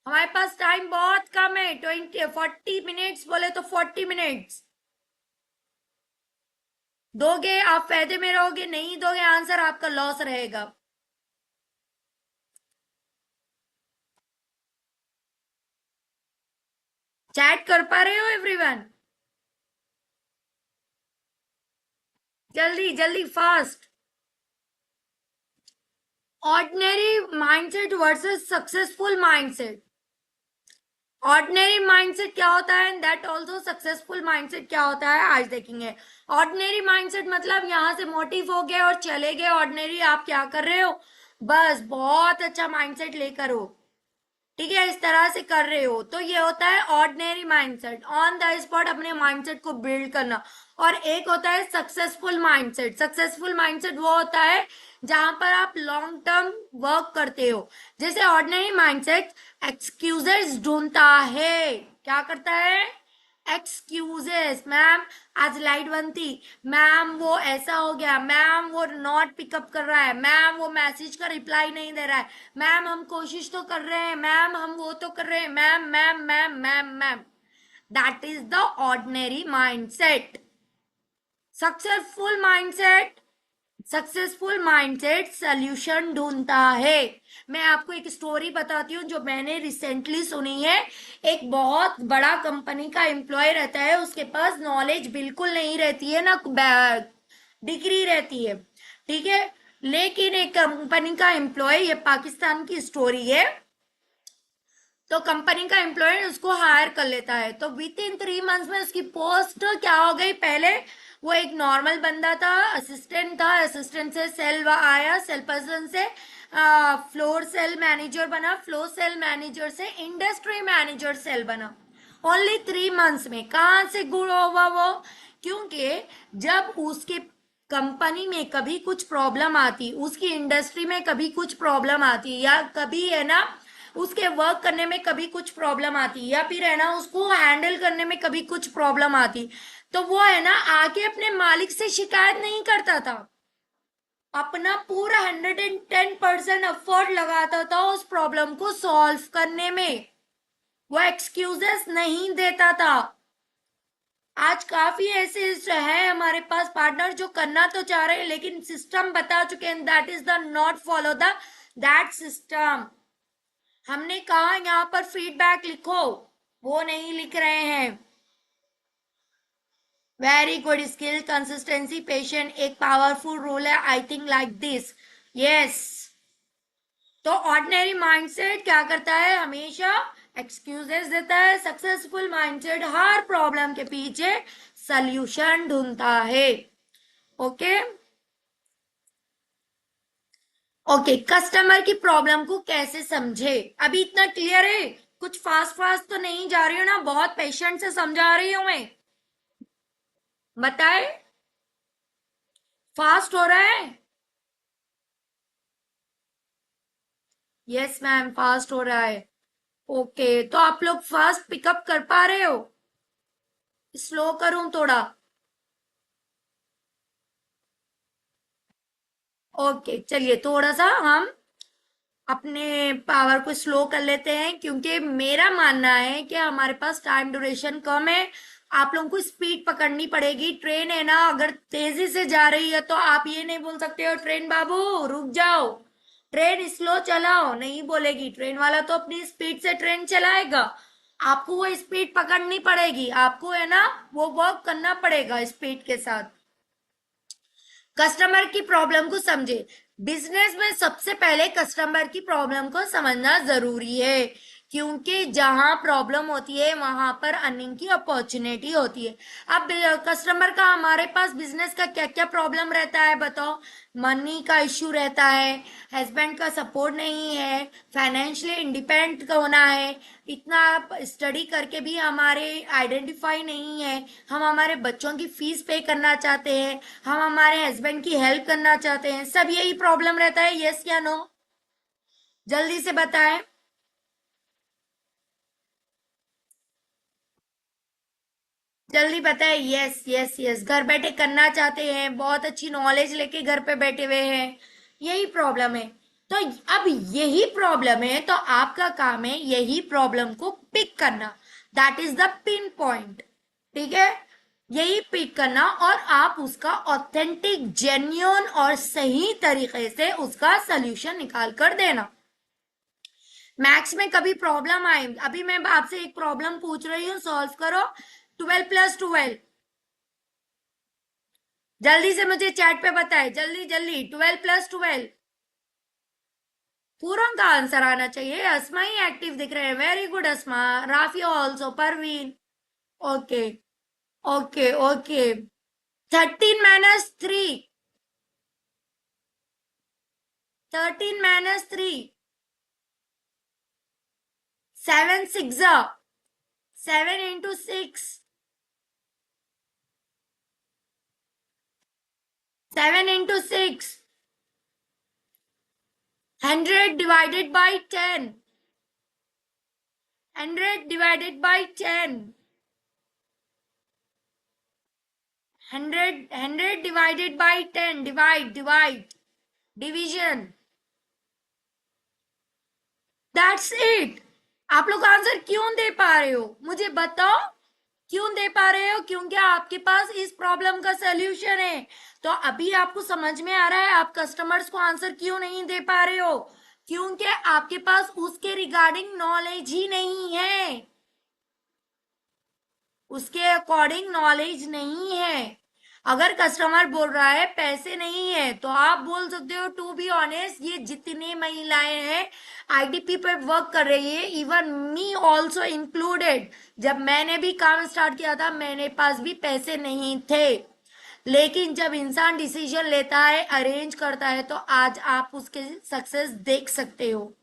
हमारे पास टाइम बहुत कम है, 40 मिनट्स बोले तो 40 मिनट्स। दोगे आप फायदे में रहोगे, नहीं दोगे आंसर आपका लॉस रहेगा। चैट कर पा रहे हो एवरीवन? जल्दी जल्दी fast. Ordinary mindset versus successful mindset. Ordinary mindset क्या होता है, दैट ऑल्सो सक्सेसफुल माइंडसेट क्या होता है, आज देखेंगे। ऑर्डिनरी माइंडसेट मतलब यहां से मोटिव हो गए और चले गए। ऑर्डिनरी आप क्या कर रहे हो, बस बहुत अच्छा माइंडसेट लेकर हो, ठीक है, इस तरह से कर रहे हो, तो ये होता है ordinary mindset, on the spot अपने माइंडसेट को बिल्ड करना। और एक होता है सक्सेसफुल माइंडसेट। सक्सेसफुल माइंडसेट वो होता है जहां पर आप लॉन्ग टर्म वर्क करते हो। जैसे ऑर्डिनरी माइंडसेट एक्सक्यूजेस ढूंढता है, क्या करता है, एक्सक्यूजेस। मैम आज लाइट बंद थी, मैम वो ऐसा हो गया, मैम वो नॉट पिकअप कर रहा है, मैम वो मैसेज का रिप्लाई नहीं दे रहा है, मैम हम कोशिश तो कर रहे हैं, मैम हम वो तो कर रहे हैं, ma'am ma'am ma'am ma'am ma'am. That is the ordinary mindset. Successful mindset, successful mindset solution ढूंढता है। मैं आपको एक स्टोरी बताती हूँ जो मैंने रिसेंटली सुनी है। एक बहुत बड़ा कंपनी का एम्प्लॉय रहता है, उसके पास नॉलेज बिल्कुल नहीं रहती है, ना डिग्री रहती है, ठीक है। लेकिन एक कंपनी का एम्प्लॉय, ये पाकिस्तान की स्टोरी है, तो कंपनी का एम्प्लॉय उसको हायर कर लेता है, तो विद इन 3 मंथ्स में उसकी पोस्ट क्या हो गई, पहले वो एक नॉर्मल बंदा था, असिस्टेंट था, असिस्टेंट से सेल आया, सेल पर्सन से फ्लोर सेल मैनेजर बना, फ्लोर सेल मैनेजर से इंडस्ट्री मैनेजर सेल बना। ओनली 3 मंथ्स में। कहाँ से ग्रो हुआ वो, क्योंकि जब उसके कंपनी में कभी कुछ प्रॉब्लम आती, उसकी इंडस्ट्री में कभी कुछ प्रॉब्लम आती, या कभी है ना उसके वर्क करने में कभी कुछ प्रॉब्लम आती, या फिर है ना उसको हैंडल करने में कभी कुछ प्रॉब्लम आती, तो वो है ना आके अपने मालिक से शिकायत नहीं करता था, अपना पूरा 110% एफर्ट लगाता था उस प्रॉब्लम को सॉल्व करने में। वो एक्सक्यूजेस नहीं देता था। आज काफी ऐसे है हमारे पास पार्टनर जो करना तो चाह रहे हैं लेकिन सिस्टम बता चुके हैं, that is the not follow the that system. हमने कहा यहाँ पर फीडबैक लिखो, वो नहीं लिख रहे हैं। Very good, skill, consistency, patient एक पावरफुल रोल है, I think like this, yes. तो ऑर्डिनरी माइंडसेट क्या करता है, हमेशा एक्सक्यूजेस देता है। सक्सेसफुल माइंडसेट हर प्रॉब्लम के पीछे सल्यूशन ढूंढता है। ओके ओके, कस्टमर की प्रॉब्लम को कैसे समझे, अभी इतना क्लियर है? कुछ फास्ट फास्ट तो नहीं जा रही हो ना, बहुत पेशेंट से समझा रही हूं मैं, बताए। फास्ट हो रहा है? यस मैम, फास्ट हो रहा है। ओके, तो आप लोग फास्ट पिकअप कर पा रहे हो, स्लो करूं थोड़ा? ओके चलिए, थोड़ा सा हम अपने पावर को स्लो कर लेते हैं, क्योंकि मेरा मानना है कि हमारे पास टाइम ड्यूरेशन कम है। आप लोगों को स्पीड पकड़नी पड़ेगी। ट्रेन है ना, अगर तेजी से जा रही है तो आप ये नहीं बोल सकते हो ट्रेन बाबू रुक जाओ, ट्रेन स्लो चलाओ, नहीं बोलेगी। ट्रेन वाला तो अपनी स्पीड से ट्रेन चलाएगा, आपको वो स्पीड पकड़नी पड़ेगी, आपको है ना वो वर्क करना पड़ेगा स्पीड के साथ। कस्टमर की प्रॉब्लम को समझे। बिजनेस में सबसे पहले कस्टमर की प्रॉब्लम को समझना जरूरी है, क्योंकि जहां प्रॉब्लम होती है वहां पर अर्निंग की अपॉर्चुनिटी होती है। अब कस्टमर का हमारे पास बिजनेस का क्या क्या प्रॉब्लम रहता है बताओ? मनी का इश्यू रहता है, हस्बैंड का सपोर्ट नहीं है, फाइनेंशियली इंडिपेंडेंट होना है, इतना स्टडी करके भी हमारे आइडेंटिफाई नहीं है, हम हमारे बच्चों की फीस पे करना चाहते हैं, हम हमारे हस्बैंड की हेल्प करना चाहते हैं, सब यही प्रॉब्लम रहता है, यस या नो? जल्दी से बताएं। जल्दी बताएं, यस यस यस, घर बैठे करना चाहते हैं, बहुत अच्छी नॉलेज लेके घर पे बैठे हुए हैं, यही प्रॉब्लम है। तो अब यही प्रॉब्लम है, तो आपका काम है यही प्रॉब्लम को पिक करना, that is the pin point. ठीक है, यही पिक करना और आप उसका ऑथेंटिक, जेन्युइन और सही तरीके से उसका सोल्यूशन निकाल कर देना। मैथ्स में कभी प्रॉब्लम आए, अभी मैं आपसे एक प्रॉब्लम पूछ रही हूँ, सॉल्व करो। 12+12, जल्दी से मुझे चैट पे बताए, जल्दी जल्दी। 12+12 पूरा का आंसर आना चाहिए। अस्मा ही एक्टिव दिख रहे हैं, very good Asma. Rafia also, Parveen. Okay okay okay. 13 - 3, 13 - 3, 7 × 6, 7 × 6, 7 × 6, 100 divided by 10, 100 divided by 10, 100 divided by 10, divide, division, that's it। आप लोग आंसर क्यों दे पा रहे हो, मुझे बताओ, क्यों दे पा रहे हो? क्योंकि आपके पास इस प्रॉब्लम का सलूशन है। तो अभी आपको समझ में आ रहा है आप कस्टमर्स को आंसर क्यों नहीं दे पा रहे हो? क्योंकि आपके पास उसके रिगार्डिंग नॉलेज ही नहीं है, उसके अकॉर्डिंग नॉलेज नहीं है। अगर कस्टमर बोल रहा है पैसे नहीं है, तो आप बोल सकते हो टू बी ऑनेस्ट, ये जितनी महिलाएं हैं आईटीपी पे वर्क कर रही है, इवन मी ऑल्सो इंक्लूडेड, जब मैंने भी काम स्टार्ट किया था मेरे पास भी पैसे नहीं थे। लेकिन जब इंसान डिसीजन लेता है, अरेंज करता है, तो आज आप उसके सक्सेस देख सकते हो।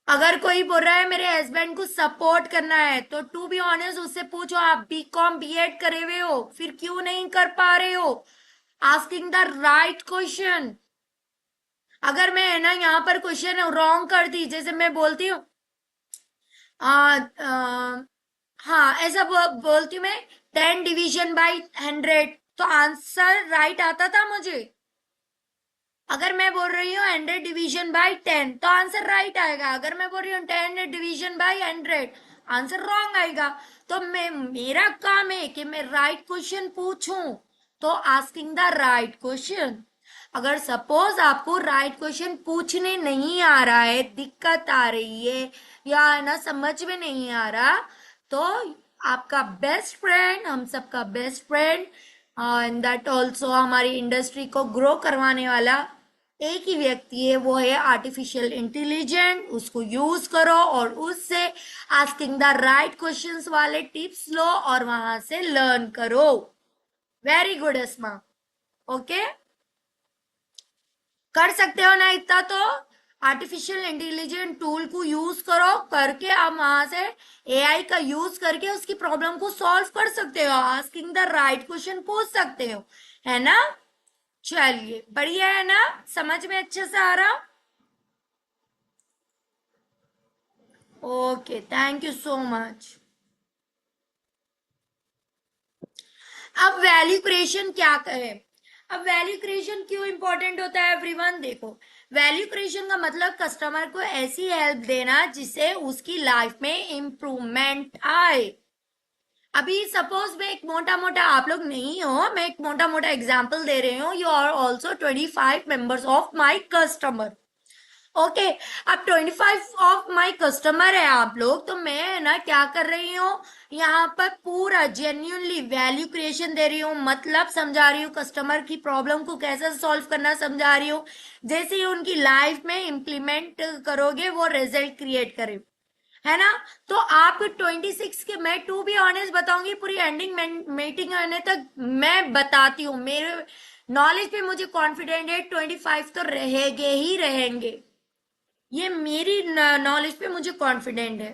अगर कोई बोल रहा है मेरे हस्बैंड को सपोर्ट करना है, तो टू बी ऑनेस्ट उससे पूछो आप बीकॉम बीएड करे हुए हो, फिर क्यों नहीं कर पा रहे हो? Asking the right question. अगर मैं है ना यहाँ पर क्वेश्चन रॉन्ग कर दी, जैसे मैं बोलती हूँ हाँ ऐसा बोलती हूँ मैं, 10 डिवीजन बाई 100, तो आंसर राइट आता था मुझे। अगर मैं बोल रही हूँ 100 डिवीजन बाई 10, तो आंसर राइट आएगा। अगर मैं बोल रही हूँ 10 डिवीजन बाई 100, आंसर रॉन्ग आएगा। तो मैं, मेरा काम है कि मैं राइट क्वेश्चन पूछूं, तो आस्किंग द राइट क्वेश्चन। अगर सपोज आपको राइट क्वेश्चन पूछने नहीं आ रहा है, दिक्कत आ रही है, या है ना समझ में नहीं आ रहा, तो आपका बेस्ट फ्रेंड, हम सबका best friend, and that also हमारी इंडस्ट्री को ग्रो करवाने वाला एक ही व्यक्ति है, वो है आर्टिफिशियल इंटेलिजेंट। उसको यूज करो और उससे आस्किंग द राइट क्वेश्चंस वाले टिप्स लो और वहां से लर्न करो। वेरी गुड अस्मा। ओके, कर सकते हो ना इतना तो? आर्टिफिशियल इंटेलिजेंट टूल को यूज करो, करके आप वहां से एआई का यूज करके उसकी प्रॉब्लम को सॉल्व कर सकते हो, आस्किंग द राइट क्वेश्चन पूछ सकते हो, है ना? चलिए बढ़िया है ना, समझ में अच्छे से आ रहा? Okay, thank you so much. अब वैल्यू क्रिएशन क्या कहे? अब वैल्यू क्रिएशन क्यों इंपॉर्टेंट होता है एवरीवन? देखो, वैल्यू क्रिएशन का मतलब कस्टमर को ऐसी हेल्प देना जिससे उसकी लाइफ में इंप्रूवमेंट आए। अभी सपोज मैं एक मोटा मोटा, आप लोग नहीं हो, मैं एक मोटा मोटा एग्जाम्पल दे रही हूँ, you are also 25 members of my customer. Okay, अब 25 ऑफ माई कस्टमर है आप लोग, तो मैं है ना क्या कर रही हूँ, यहाँ पर पूरा जेन्यूनली वैल्यू क्रिएशन दे रही हूँ, मतलब समझा रही हूँ कस्टमर की प्रॉब्लम को कैसे सॉल्व करना समझा रही हूँ, जैसे ही उनकी लाइफ में इम्प्लीमेंट करोगे वो रिजल्ट क्रिएट करे, है ना? तो आप 26 के, मैं टू बी ऑनेस्ट बताऊंगी, पूरी एंडिंग मीटिंग आने तक मैं बताती हूँ, मेरे नॉलेज पे मुझे कॉन्फिडेंट है 25 तो रहेंगे ही रहेंगे, ये मेरी नॉलेज पे मुझे कॉन्फिडेंट है,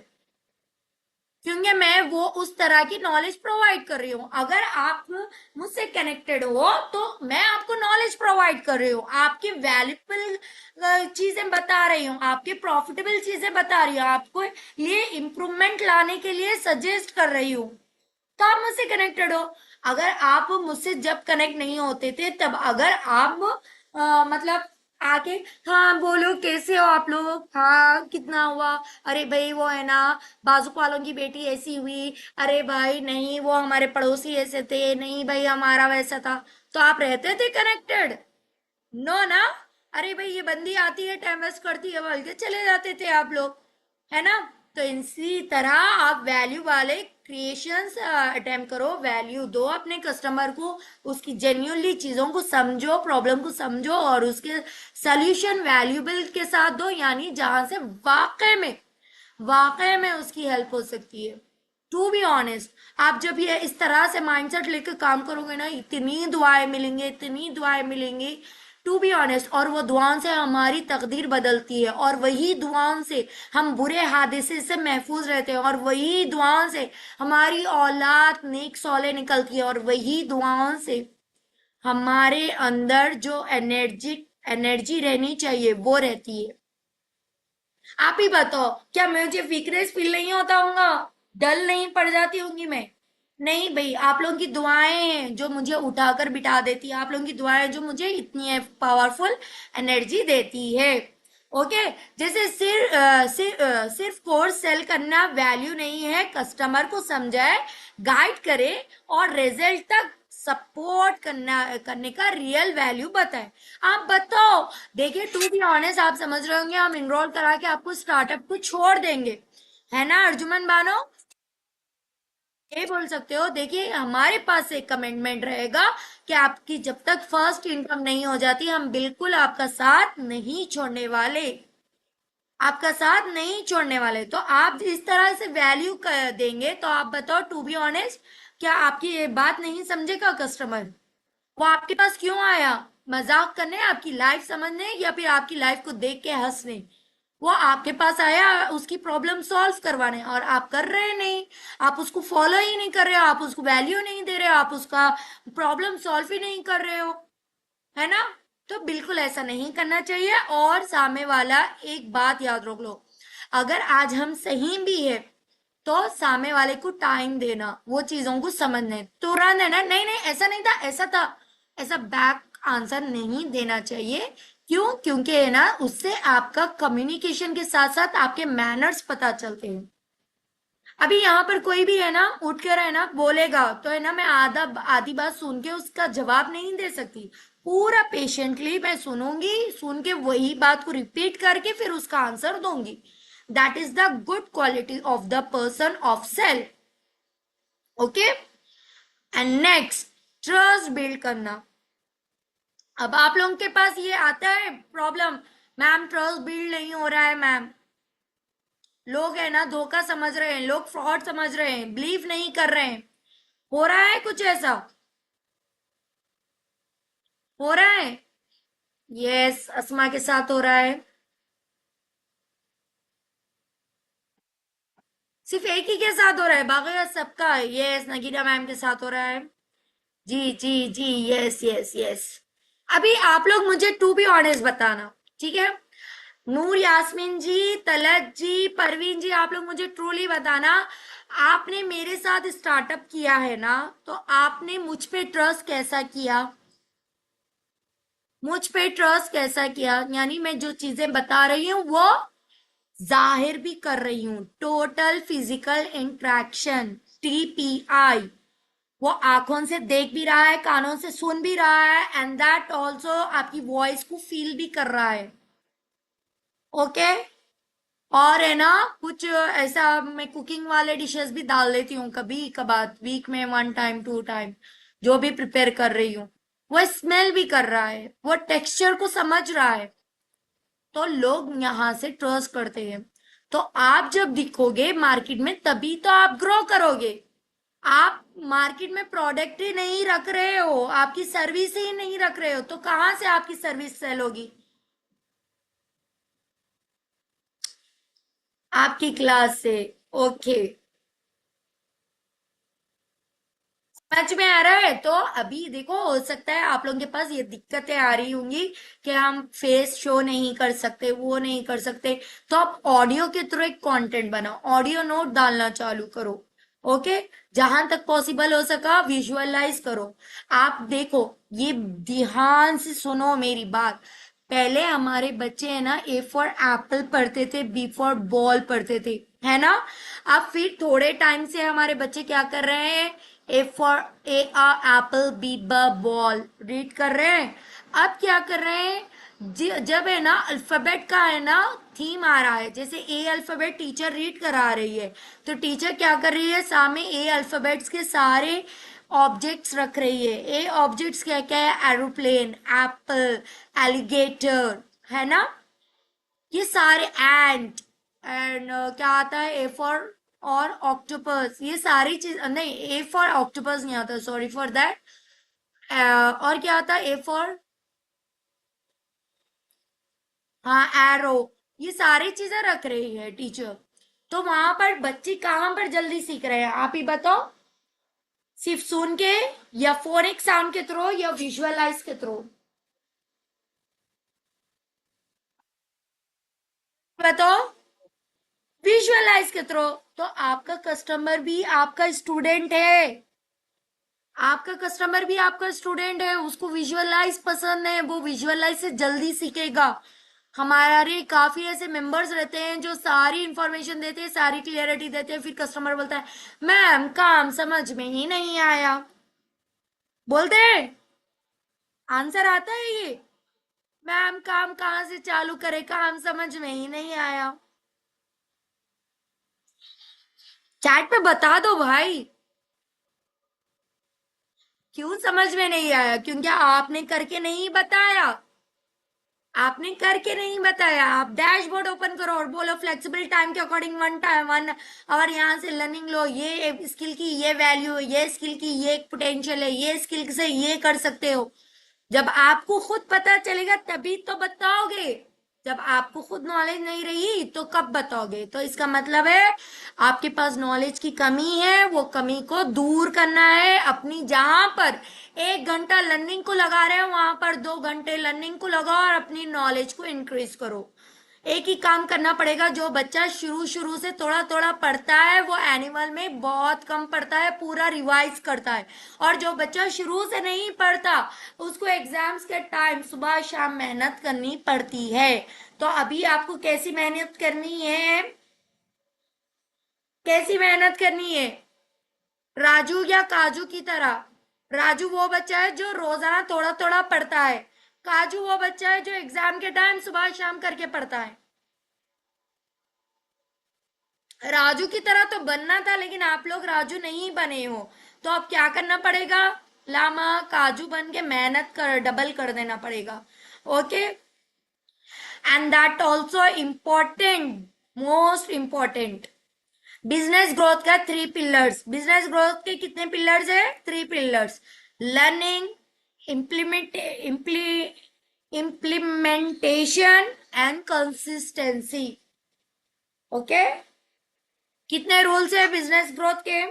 क्योंकि मैं वो उस तरह की नॉलेज प्रोवाइड कर रही हूँ। अगर आप मुझसे कनेक्टेड हो तो मैं आपको नॉलेज प्रोवाइड कर रही हूँ, आपकी वैल्यूबल चीजें बता रही हूँ, आपके प्रॉफिटेबल चीजें बता रही हूँ, आपको लिए इम्प्रूवमेंट लाने के लिए सजेस्ट कर रही हूँ, तो आप मुझसे कनेक्टेड हो। अगर आप मुझसे जब कनेक्ट नहीं होते थे, तब अगर आप मतलब आके, हाँ बोलो कैसे हो आप लोग, हाँ कितना हुआ, अरे भाई वो है ना बाजू वालों की बेटी ऐसी हुई, अरे भाई नहीं वो हमारे पड़ोसी ऐसे थे, नहीं भाई हमारा वैसा था। तो आप रहते थे कनेक्टेड? नो ना। अरे भाई ये बंदी आती है टाइम वेस्ट करती है बोल के चले जाते थे आप लोग, है ना। तो इसी तरह आप वैल्यू वाले क्रिएशंस अटेम्प्ट करो, वैल्यू दो अपने कस्टमर को, उसकी जेन्युइनली चीजों को समझो, प्रॉब्लम को समझो और उसके सॉल्यूशन वैल्यूबल के साथ दो, यानी जहां से वाकई में उसकी हेल्प हो सकती है। टू बी ऑनेस्ट, आप जब ये इस तरह से माइंडसेट लेकर काम करोगे ना, इतनी दुआएं मिलेंगी, इतनी दुआएं मिलेंगी, टू बी ऑनेस्ट। और वो दुआओं से हमारी तकदीर बदलती है, और वही दुआओं से हम बुरे हादसे से महफूज रहते हैं, और वही दुआओं से हमारी औलाद नेक सौले निकलती है, और वही दुआओं से हमारे अंदर जो एनर्जी रहनी चाहिए वो रहती है। आप ही बताओ, क्या मुझे वीकनेस फील नहीं होता होगा, डल नहीं पड़ जाती होंगी मैं? नहीं भाई, आप लोगों की दुआएं हैं जो मुझे उठाकर बिठा देती है, आप लोगों की दुआएं जो मुझे इतनी पावरफुल एनर्जी देती है। ओके। जैसे सिर्फ कोर्स सेल करना वैल्यू नहीं है, कस्टमर को समझाए, गाइड करे और रिजल्ट तक सपोर्ट करने का रियल वैल्यू बताए। आप बताओ, देखिए टू बी ऑनेस्ट, आप समझ रहे होंगे हम इनरोल करा के आपको स्टार्टअप को छोड़ देंगे, है ना अर्जुमन बानो? ये बोल सकते हो, देखिए हमारे पास एक कमिटमेंट रहेगा कि आपकी जब तक फर्स्ट इनकम नहीं हो जाती हम बिल्कुल आपका साथ नहीं छोड़ने वाले, आपका साथ नहीं छोड़ने वाले। तो आप इस तरह से वैल्यू देंगे तो आप बताओ टू बी ऑनेस्ट, क्या आपकी ये बात नहीं समझेगा कस्टमर? वो आपके पास क्यों आया? मजाक करने, आपकी लाइफ समझने, या फिर आपकी लाइफ को देख के हंसने? वो आपके पास आया उसकी प्रॉब्लम सॉल्व करवाने, और आप कर रहे नहीं, आप उसको फॉलो ही नहीं कर रहे हो, आप उसको वैल्यू नहीं दे रहे हो, आप उसका प्रॉब्लम सॉल्व ही नहीं कर रहे हो, है ना। तो बिल्कुल ऐसा नहीं करना चाहिए। और सामने वाला, एक बात याद रख लो, अगर आज हम सही भी है तो सामने वाले को टाइम देना, वो चीजों को समझने, तुरंत है ना नहीं नहीं ऐसा नहीं था ऐसा था, ऐसा बैक आंसर नहीं देना चाहिए। क्यों? क्योंकि है ना उससे आपका कम्युनिकेशन के साथ साथ आपके मैनर्स पता चलते हैं। अभी यहाँ पर कोई भी है ना उठ कर है ना बोलेगा तो है ना मैं आधी बात सुन के उसका जवाब नहीं दे सकती, पूरा पेशेंटली मैं सुनूंगी, सुन के वही बात को रिपीट करके फिर उसका आंसर दूंगी। That is the good quality of the person of self. Okay. And next, trust build करना। अब आप लोगों के पास ये आता है प्रॉब्लम, मैम ट्रस्ट बिल्ड नहीं हो रहा है मैम, लोग है ना धोखा समझ रहे हैं, लोग फ्रॉड समझ रहे हैं, बिलीव नहीं कर रहे हैं, हो रहा है कुछ ऐसा? हो रहा है? यस, अस्मा के साथ हो रहा है। सिर्फ एक ही के साथ हो रहा है? बाकी सबका? यस, नगीना मैम के साथ हो रहा है। जी जी जी, यस यस यस। अभी आप लोग मुझे टू बी ऑनेस्ट बताना, ठीक है? नूर, यास्मीन जी, तलत जी, परवीन जी, आप लोग मुझे ट्रूली बताना, आपने मेरे साथ स्टार्टअप किया है ना, तो आपने मुझ पे ट्रस्ट कैसा किया? मुझ पे ट्रस्ट कैसा किया, यानी मैं जो चीजें बता रही हूँ वो जाहिर भी कर रही हूँ, टोटल फिजिकल इंट्रैक्शन, TPI। वो आंखों से देख भी रहा है, कानों से सुन भी रहा है, एंड दैट ऑल्सो आपकी वॉइस को फील भी कर रहा है। ओके। और है ना कुछ ऐसा मैं कुकिंग वाले डिशेस भी डाल लेती हूँ कभी कभार, वीक में 1 टाइम 2 टाइम, जो भी प्रिपेयर कर रही हूँ। वो स्मेल भी कर रहा है, वो टेक्सचर को समझ रहा है, तो लोग यहाँ से ट्रस्ट करते हैं। तो आप जब दिखोगे मार्केट में तभी तो आप ग्रो करोगे। आप मार्केट में प्रोडक्ट ही नहीं रख रहे हो, आपकी सर्विस ही नहीं रख रहे हो, तो कहाँ से आपकी सर्विस सेल होगी? आपकी क्लास से। ओके। समझ में आ रहा है? तो अभी देखो, हो सकता है आप लोगों के पास ये दिक्कतें आ रही होंगी कि हम फेस शो नहीं कर सकते, वो नहीं कर सकते, तो आप ऑडियो के थ्रू एक कंटेंट बनाओ, ऑडियो नोट डालना चालू करो। ओके, जहां तक पॉसिबल हो सका विजुअलाइज करो। आप देखो, ये ध्यान से सुनो मेरी बात। पहले हमारे बच्चे है ना ए फॉर एप्पल पढ़ते थे, बी फॉर बॉल पढ़ते थे, है ना। अब फिर थोड़े टाइम से हमारे बच्चे क्या कर रहे हैं, ए फॉर ए आ एप्पल, बी ब बॉल रीड कर रहे हैं। अब क्या कर रहे हैं, जब है ना अल्फाबेट का है ना थीम आ रहा है, जैसे ए अल्फाबेट टीचर रीड करा रही है, तो टीचर क्या कर रही है, सामने ए अल्फाबेट्स के सारे ऑब्जेक्ट्स रख रही है। ए ऑब्जेक्ट्स क्या क्या है, एरोप्लेन, एप्पल, एलिगेटर, है ना, ये सारे एंट, एंड क्या आता है, ए फॉर और ऑक्टोपस, ये सारी चीज नहीं, ए फॉर ऑक्टोपस नहीं आता, सॉरी फॉर दैट। और क्या आता है, ए फॉर, हाँ एरो, ये सारी चीजें रख रही है टीचर। तो वहां पर बच्चे कहाँ पर जल्दी सीख रहे हैं, आप ही बताओ। सिर्फ सुन के, या फोनिक साउंड के थ्रू, या विजुअलाइज के थ्रू, बताओ। विजुअलाइज के थ्रू। तो आपका कस्टमर भी आपका स्टूडेंट है, आपका कस्टमर भी आपका स्टूडेंट है, उसको विजुअलाइज पसंद है, वो विजुअलाइज से जल्दी सीखेगा। हमारे काफी ऐसे मेंबर्स रहते हैं जो सारी इंफॉर्मेशन देते हैं, सारी क्लियरिटी देते हैं, फिर कस्टमर बोलता है मैम काम समझ में ही नहीं आया, बोलते हैं, आंसर आता है ये, मैम काम कहाँ से चालू करे, काम समझ में ही नहीं आया। चैट पे बता दो भाई, क्यों समझ में नहीं आया, क्योंकि आपने करके नहीं बताया, आपने करके नहीं बताया। आप डैशबोर्ड ओपन करो और बोलो फ्लेक्सिबल टाइम के अकॉर्डिंग 1 टाइम 1 आवर यहाँ से लर्निंग लो, ये स्किल की ये वैल्यू है, ये स्किल की ये पोटेंशियल है, ये स्किल से ये कर सकते हो। जब आपको खुद पता चलेगा तभी तो बताओगे, जब आपको खुद नॉलेज नहीं रही तो कब बताओगे। तो इसका मतलब है आपके पास नॉलेज की कमी है, वो कमी को दूर करना है। अपनी जहां पर 1 घंटा लर्निंग को लगा रहे हो वहां पर 2 घंटे लर्निंग को लगाओ और अपनी नॉलेज को इंक्रीज करो। एक ही काम करना पड़ेगा, जो बच्चा शुरू शुरू से थोड़ा थोड़ा पढ़ता है वो एनिमल में बहुत कम पढ़ता है, पूरा रिवाइज करता है। और जो बच्चा शुरू से नहीं पढ़ता उसको एग्जाम्स के टाइम सुबह शाम मेहनत करनी पड़ती है। तो अभी आपको कैसी मेहनत करनी है, कैसी मेहनत करनी है, राजू या काजू की तरह। राजू वो बच्चा है जो रोजाना थोड़ा थोड़ा पढ़ता है, काजू वो बच्चा है जो एग्जाम के टाइम सुबह शाम करके पढ़ता है। राजू की तरह तो बनना था, लेकिन आप लोग राजू नहीं बने हो, तो अब क्या करना पड़ेगा, लामा काजू बन के मेहनत कर डबल कर देना पड़ेगा। Okay, and that also important, most important, business growth का 3 पिलर्स। बिजनेस ग्रोथ के कितने पिलर्स है, 3 pillars. Learning, implement implementation and consistency. Okay, कितने रूल्स है बिजनेस ग्रोथ के,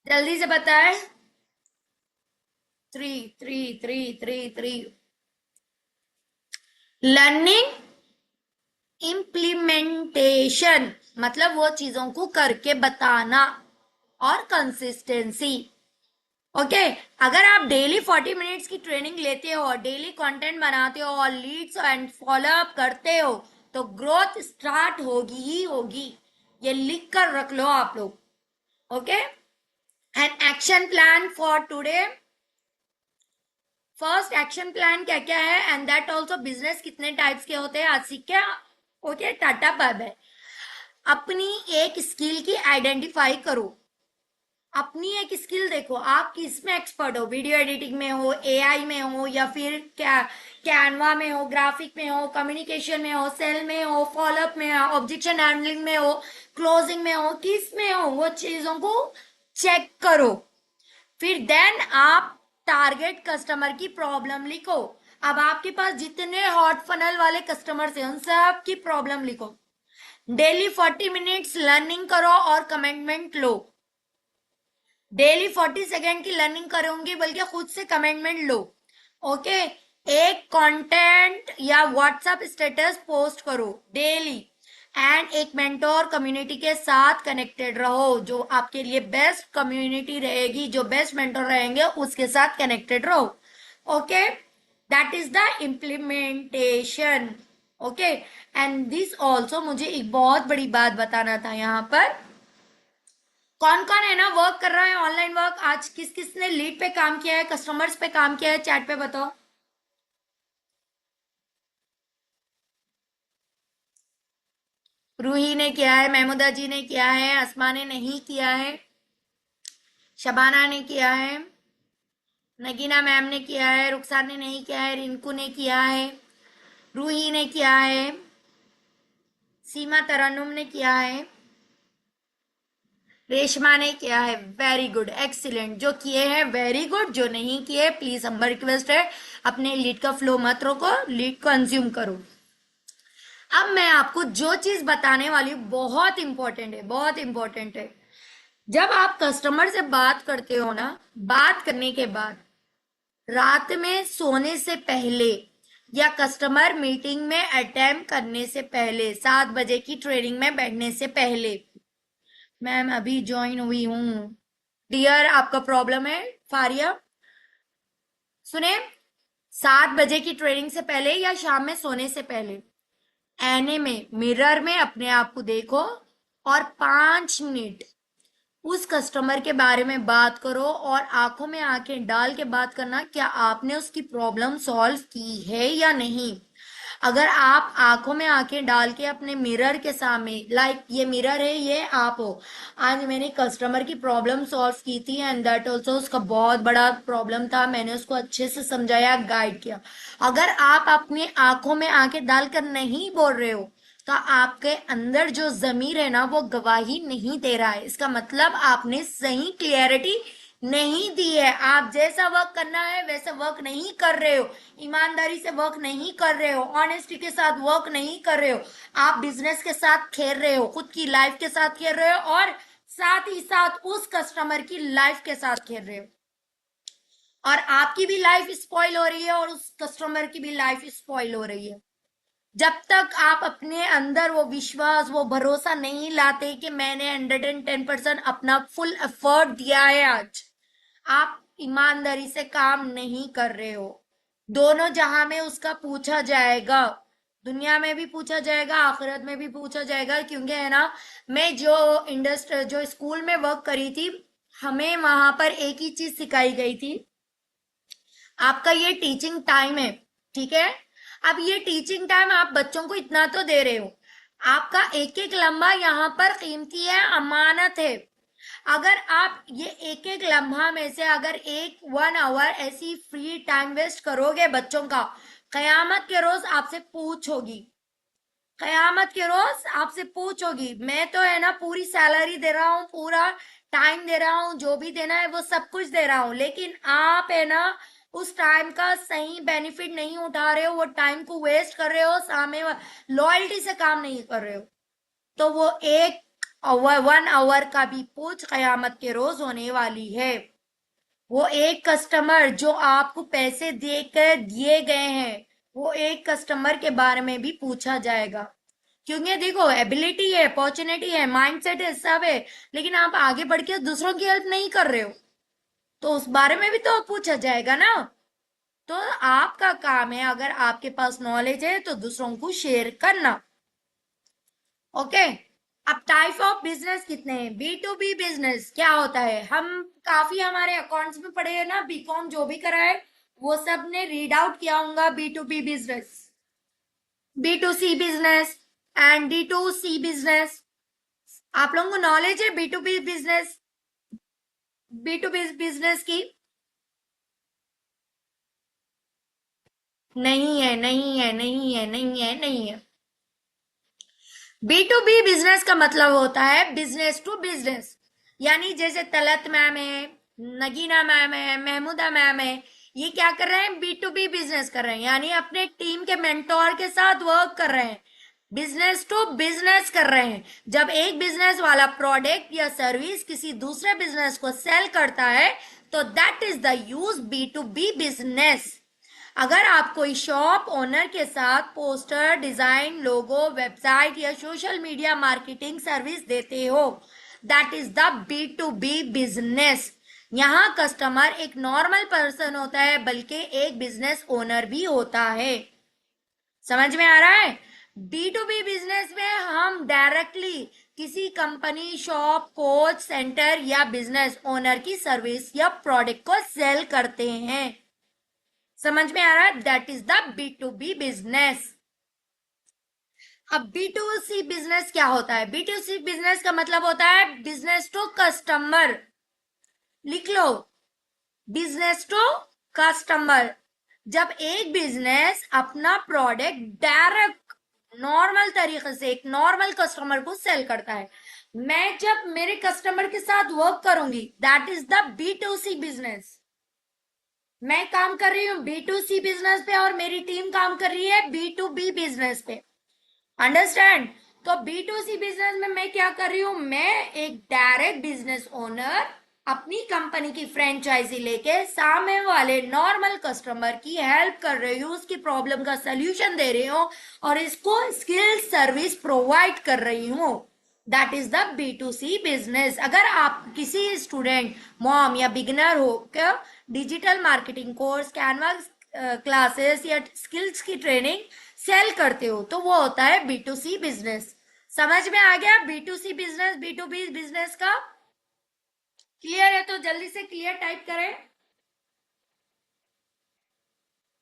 जल्दी से बताए। Three three three three three. Learning, implementation मतलब वो चीजों को करके बताना, और कंसिस्टेंसी। ओके, अगर आप डेली 40 मिनट्स की ट्रेनिंग लेते हो, डेली कंटेंट बनाते हो और लीड्स एंड फॉलो अप करते हो, तो ग्रोथ स्टार्ट होगी ही होगी। ये लिख कर रख लो आप लोग। Okay, and action plan for today. First action plan क्या क्या है, एंड दैट ऑल्सो बिजनेस कितने टाइप्स के होते हैं आज सीख के। Okay, tata bye bye. अपनी एक स्किल की आइडेंटिफाई करो, अपनी एक स्किल देखो, आप किस में एक्सपर्ट हो, वीडियो एडिटिंग में हो, एआई में हो, या फिर क्या कैनवा में हो, ग्राफिक में हो, कम्युनिकेशन में हो, सेल में हो, फॉलोअप में हो, ऑब्जेक्शन हैंडलिंग में हो, क्लोजिंग में हो, किस में हो, वो चीजों को चेक करो। फिर देन आप टारगेट कस्टमर की प्रॉब्लम लिखो। अब आपके पास जितने हॉट फनल वाले कस्टमर्स हैं उन सब की प्रॉब्लम लिखो। डेली 40 मिनट्स लर्निंग करो और कमेंटमेंट लो। डेली 40 सेकेंड की लर्निंग करूंगी बल्कि खुद से कमेंटमेंट लो। ओके, एक कंटेंट या व्हाट्सएप स्टेटस पोस्ट करो डेली। एंड एक मेंटोर कम्युनिटी के साथ कनेक्टेड रहो। जो आपके लिए बेस्ट कम्युनिटी रहेगी, जो बेस्ट मेंटोर रहेंगे, उसके साथ कनेक्टेड रहो। Okay, that is the implementation. Okay, and this also, मुझे एक बहुत बड़ी बात बताना था यहाँ पर। कौन कौन है ना वर्क कर रहा है ऑनलाइन वर्क आज? किस किस ने लीड पे काम किया है, कस्टमर्स पे काम किया है, चैट पे बताओ। रूही ने किया है, महमूदा जी ने किया है, अस्मा ने नहीं किया है, शबाना ने किया है, नगीना मैम ने किया है, रुखसार ने नहीं किया है, रिंकू ने किया है, रूही ने किया है, सीमा तरन्नुम ने किया है, रेशमा ने किया है। Very good, excellent. जो किए हैं वेरी गुड, जो नहीं किए प्लीज हम्बल रिक्वेस्ट है अपने लीड का फ्लो मत रोको, लीड कंज्यूम करो। अब मैं आपको जो चीज बताने वाली हूँ बहुत इंपॉर्टेंट है, बहुत इंपॉर्टेंट है। जब आप कस्टमर से बात करते हो ना, बात करने के बाद रात में सोने से पहले या कस्टमर मीटिंग में अटेम्प्ट करने से पहले, 7 बजे की ट्रेनिंग में बैठने से पहले, मैम अभी ज्वाइन हुई हूँ डियर, आपका प्रॉब्लम है फारिया, सुने, 7 बजे की ट्रेनिंग से पहले या शाम में सोने से पहले आईने में, मिरर में अपने आप को देखो और 5 मिनट उस कस्टमर के बारे में बात करो और आंखों में आंखें डाल के बात करना, क्या आपने उसकी प्रॉब्लम सॉल्व की है या नहीं। अगर आप आंखों में आंखें डाल के अपने मिरर के सामने, लाइक ये मिरर है, ये आप हो, आज मैंने कस्टमर की प्रॉब्लम सॉल्व की थी एंड दैट ऑल्सो, उसका बहुत बड़ा प्रॉब्लम था, मैंने उसको अच्छे से समझाया, गाइड किया। अगर आप अपनी आंखों में आंखें डालकर नहीं बोल रहे हो तो आपके अंदर जो जमीर है ना वो गवाही नहीं दे रहा है। इसका मतलब आपने सही क्लियरिटी नहीं दी है। आप जैसा वर्क करना है वैसा वर्क नहीं कर रहे हो, ईमानदारी से वर्क नहीं कर रहे हो, ऑनेस्टी के साथ वर्क नहीं कर रहे हो। आप बिजनेस के साथ खेल रहे हो, खुद की लाइफ के साथ खेल रहे हो और साथ ही साथ उस कस्टमर की लाइफ के साथ खेल रहे हो, और आपकी भी लाइफ स्पॉइल हो रही है और उस कस्टमर की भी लाइफ स्पॉइल हो रही है। जब तक आप अपने अंदर वो विश्वास, वो भरोसा नहीं लाते कि मैंने 110% अपना फुल एफर्ट दिया है आज, आप ईमानदारी से काम नहीं कर रहे हो। दोनों जहां में उसका पूछा जाएगा, दुनिया में भी पूछा जाएगा, आखिरत में भी पूछा जाएगा। क्योंकि है ना, मैं जो इंडस्ट्री, जो स्कूल में वर्क करी थी, हमें वहां पर एक ही चीज सिखाई गई थी, आपका ये टीचिंग टाइम है, ठीक है। अब ये टीचिंग टाइम आप बच्चों को इतना तो दे रहे हो, आपका एक एक लम्हा यहाँ पर कीमती है, अमानत है। अगर आप ये एक एक लम्हा में से अगर 1 आवर ऐसी फ्री टाइम वेस्ट करोगे बच्चों का, कयामत के रोज आपसे पूछ होगी, कयामत के रोज आपसे पूछ होगी। मैं तो है ना पूरी सैलरी दे रहा हूँ, पूरा टाइम दे रहा हूँ, जो भी देना है वो सब कुछ दे रहा हूँ, लेकिन आप है ना उस टाइम का सही बेनिफिट नहीं उठा रहे हो, वो टाइम को वेस्ट कर रहे हो, सामने लॉयल्टी से काम नहीं कर रहे हो, तो वो 1 आवर का भी पूछ कयामत के रोज होने वाली है। वो एक कस्टमर जो आपको पैसे देकर दिए गए हैं, वो एक कस्टमर के बारे में भी पूछा जाएगा। क्योंकि देखो, एबिलिटी है, अपॉर्चुनिटी है, माइंडसेट है, सब है, लेकिन आप आगे बढ़ के दूसरों की हेल्प नहीं कर रहे हो, तो उस बारे में भी तो पूछा जाएगा ना। तो आपका काम है, अगर आपके पास नॉलेज है तो दूसरों को शेयर करना। ओके, अब टाइप ऑफ बिजनेस कितने हैं? बी टू बी बिजनेस क्या होता है? हम काफी हमारे अकाउंट्स में पढ़े हैं ना, बीकॉम जो भी करा है वो सब ने रीड आउट किया होगा B to B business, B to C business and D to C business. आप लोगों को नॉलेज है B to B business, B to B business की? नहीं है, नहीं है, नहीं है, नहीं है, नहीं है। बी टू बी बिजनेस का मतलब होता है बिजनेस टू बिजनेस। यानी जैसे तलत मैम है, नगीना मैम है, महमूदा मैम है, ये क्या कर रहे हैं? बी टू बी बिजनेस कर रहे हैं, यानी अपने टीम के मेंटोर के साथ वर्क कर रहे हैं, बिजनेस टू बिजनेस कर रहे हैं। जब एक बिजनेस वाला प्रोडक्ट या सर्विस किसी दूसरे बिजनेस को सेल करता है तो that is the use B to B business. अगर आप कोई शॉप ओनर के साथ पोस्टर डिजाइन, लोगो, वेबसाइट या सोशल मीडिया मार्केटिंग सर्विस देते हो, that is the B2B business. यहाँ कस्टमर एक नॉर्मल पर्सन होता है, बल्कि एक बिजनेस ओनर भी होता है। समझ में आ रहा है? B2B बिजनेस में हम डायरेक्टली किसी कंपनी, शॉप, कोच सेंटर या बिजनेस ओनर की सर्विस या प्रोडक्ट को सेल करते हैं। समझ में आ रहा है? That is the B2B business. अब B2C बिजनेस क्या होता है? B2C बिजनेस का मतलब होता है बिजनेस टू कस्टमर। लिख लो, बिजनेस टू कस्टमर। जब एक बिजनेस अपना प्रोडक्ट डायरेक्ट नॉर्मल तरीके से एक नॉर्मल कस्टमर को सेल करता है, मैं जब मेरे कस्टमर के साथ वर्क करूंगी, that is the B2C business. मैं काम कर रही हूँ B2C बिजनेस पे और मेरी टीम काम कर रही है B2B बिजनेस पे। अंडरस्टैंड? तो B2C बिजनेस में मैं क्या कर रही हूँ, मैं एक डायरेक्ट बिजनेस ओनर अपनी कंपनी की फ्रेंचाइजी लेके सामने वाले नॉर्मल कस्टमर की हेल्प कर रही हूँ, उसकी प्रॉब्लम का सोल्यूशन दे रही हूँ और इसको स्किल सर्विस प्रोवाइड कर रही हूँ। That is the B2C business. अगर आप किसी स्टूडेंट, मॉम या बिगिनर हो क्या digital marketing course, canvas classes या स्किल्स की ट्रेनिंग सेल करते हो, तो वो होता है B2C बिजनेस। समझ में आ गया B2C बिजनेस B2B बिजनेस का? क्लियर है? तो जल्दी से क्लियर टाइप करें।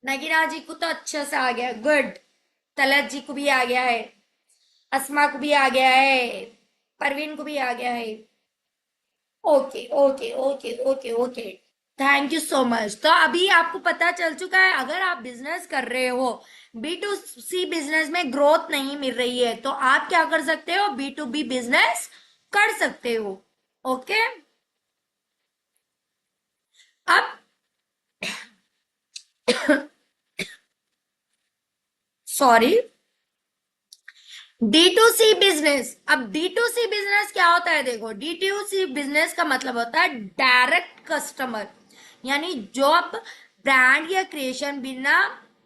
नगीना जी को तो अच्छा से आ गया, गुड। तलत जी को भी आ गया है, अस्मा को भी आ गया है, परवीन को भी आ गया है। Okay okay okay okay okay, thank you so much. तो अभी आपको पता चल चुका है, अगर आप बिजनेस कर रहे हो, B2C बिजनेस में ग्रोथ नहीं मिल रही है, तो आप क्या कर सकते हो, B2B बिजनेस कर सकते हो। ओके, अब सॉरी, D2C बिजनेस। अब D2C बिजनेस क्या होता है? देखो, D2C बिजनेस का मतलब होता है डायरेक्ट कस्टमर, यानी जो आप ब्रांड या क्रिएशन बिना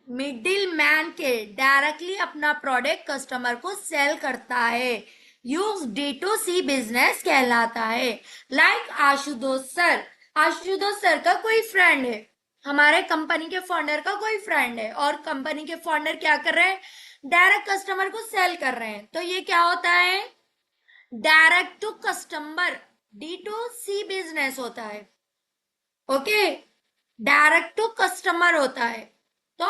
मिडिल मैन के डायरेक्टली अपना प्रोडक्ट कस्टमर को सेल करता है, यूज D2C बिजनेस कहलाता है। Like Ashutosh sir, Ashutosh sir का कोई फ्रेंड है, हमारे कंपनी के फाउंडर का कोई फ्रेंड है, और कंपनी के फाउंडर क्या कर रहे हैं, डायरेक्ट कस्टमर को सेल कर रहे हैं, तो ये क्या होता है, direct to customer, D2C business होता है। ओके, डायरेक्ट टू कस्टमर होता है। तो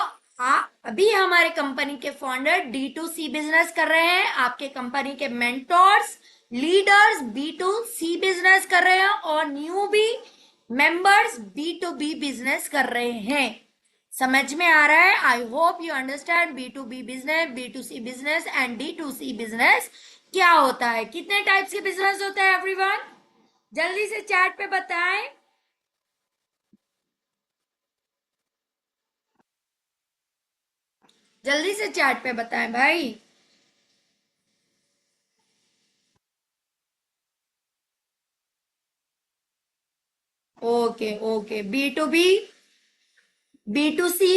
अभी हमारे कंपनी के फाउंडर D2C बिजनेस कर रहे हैं, आपके कंपनी के मेंटोर्स, लीडर्स B2C बिजनेस कर रहे हैं, और न्यू भी मेंबर्स B2B बिजनेस कर रहे हैं। समझ में आ रहा है? I hope you understand B2B business, B2C business and D2C business क्या होता है। कितने टाइप्स के बिजनेस होते हैं एवरीवन? जल्दी से चैट पे बताएं। जल्दी से चैट पे बताएं भाई। Okay okay, B2B, B2C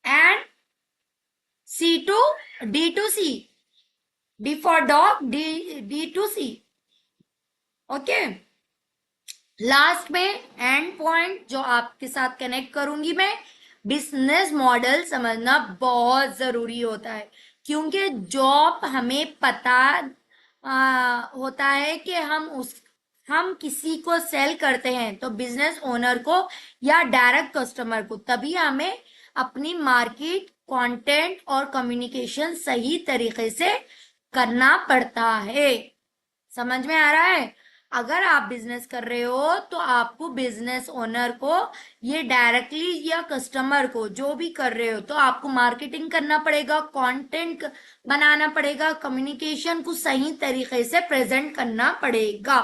and D2C, D for dog, D2C। Okay, last में एंड पॉइंट जो आपके साथ कनेक्ट करूंगी मैं, बिजनेस मॉडल समझना बहुत जरूरी होता है, क्योंकि जॉब हमें पता होता है कि हम किसी को सेल करते हैं, तो बिजनेस ओनर को या डायरेक्ट कस्टमर को, तभी हमें अपनी मार्केट, कंटेंट और कम्युनिकेशन सही तरीके से करना पड़ता है। समझ में आ रहा है? अगर आप बिजनेस कर रहे हो, तो आपको बिजनेस ओनर को ये डायरेक्टली या कस्टमर को जो भी कर रहे हो, तो आपको मार्केटिंग करना पड़ेगा, कंटेंट बनाना पड़ेगा, कम्युनिकेशन को सही तरीके से प्रेजेंट करना पड़ेगा।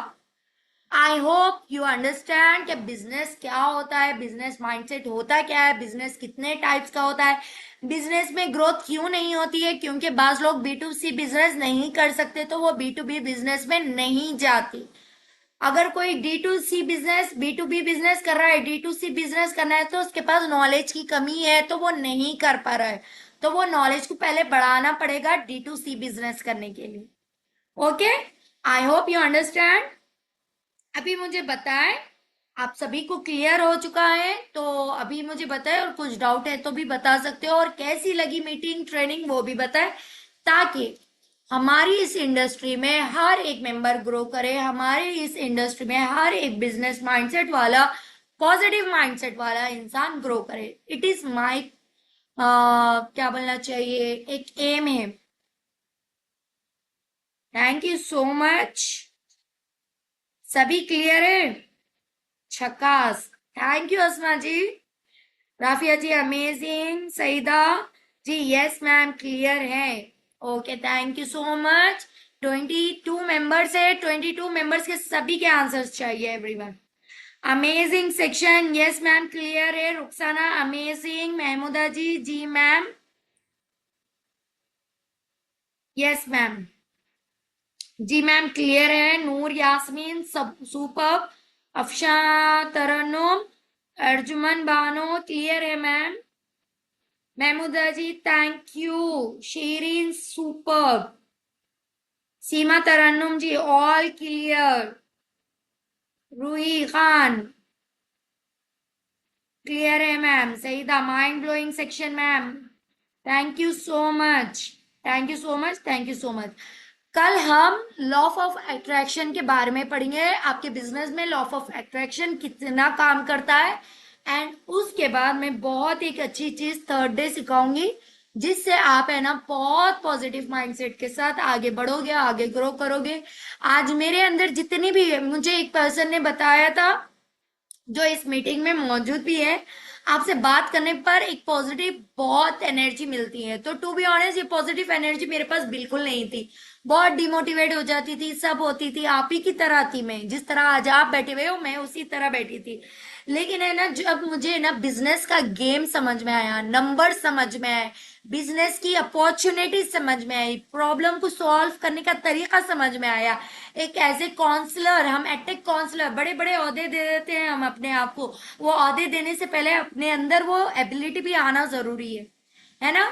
आई होप यू अंडरस्टैंड कि बिजनेस क्या होता है, बिजनेस माइंडसेट होता क्या है, बिजनेस कितने टाइप्स का होता है, बिजनेस में ग्रोथ क्यों नहीं होती है, क्योंकि बाज लोग B2C बिजनेस नहीं कर सकते, तो वो B2B बिजनेस में नहीं जाती। अगर कोई D2C बिजनेस B2B बिजनेस कर रहा है, D2C बिजनेस करना है, तो उसके पास नॉलेज की कमी है तो वो नहीं कर पा रहा है, तो वो नॉलेज को पहले बढ़ाना पड़ेगा D2C बिजनेस करने के लिए। Okay, I hope you understand. अभी मुझे बताएं, आप सभी को क्लियर हो चुका है? तो अभी मुझे बताएं, और कुछ डाउट है तो भी बता सकते हो, और कैसी लगी मीटिंग ट्रेनिंग वो भी बताएं, ताकि हमारी इस इंडस्ट्री में हर एक मेंबर ग्रो करे, हमारे इस इंडस्ट्री में हर एक बिजनेस माइंडसेट वाला, पॉजिटिव माइंडसेट वाला इंसान ग्रो करे। इट इज माई क्या बोलना चाहिए, एक एम है। Thank you so much. सभी क्लियर है? छकास। Thank you Asma ji. Rafia ji amazing. Saeeda ji yes ma'am clear है। Okay thank you so much. 22 members है, 22 मेंबर्स के सभी के आंसर्स चाहिए everyone. Amazing section, yes ma'am clear है। रुखसाना अमेजिंग। महमूदा जी, जी मैम, यस मैम, जी मैम क्लियर है। नूर यास्मीन सब सुपर। अफशा तरन्नुम, अर्जुमन बानो क्लियर है ma'am. Mahmooda ji thank you. Shirin super. Seema Tarannum ji all clear. Roohi Khan clear है ma'am. Saeeda mind blowing section ma'am. Thank you so much, thank you so much, thank you so much. कल हम law of attraction के बारे में पढ़ेंगे, आपके बिजनेस में लॉ ऑफ अट्रैक्शन कितना काम करता है। एंड उसके बाद मैं बहुत एक अच्छी चीज थर्ड डे सिखाऊंगी, जिससे आप है ना बहुत पॉजिटिव माइंडसेट के साथ आगे बढ़ोगे, आगे ग्रो करोगे। आज मेरे अंदर जितनी भी है, मुझे एक पर्सन ने बताया था जो इस मीटिंग में मौजूद भी है, आपसे बात करने पर एक पॉजिटिव बहुत एनर्जी मिलती है। तो टू बी ऑनेस्ट ये पॉजिटिव एनर्जी मेरे पास बिल्कुल नहीं थी, बहुत डिमोटिवेट हो जाती थी, सब होती थी, आप ही की तरह थी मैं, जिस तरह आज आप बैठे हुए हो मैं उसी तरह बैठी थी। लेकिन है ना, जब मुझे ना बिजनेस का गेम समझ में आया, नंबर समझ में आए, बिजनेस की अपॉर्चुनिटी समझ में आई, प्रॉब्लम को सॉल्व करने का तरीका समझ में आया। एक एज ए काउंसलर, हम एटेक काउंसलर, बड़े बड़े औहदे दे देते हैं हम अपने आप को, वो औहदे देने से पहले अपने अंदर वो एबिलिटी भी आना जरूरी है ना।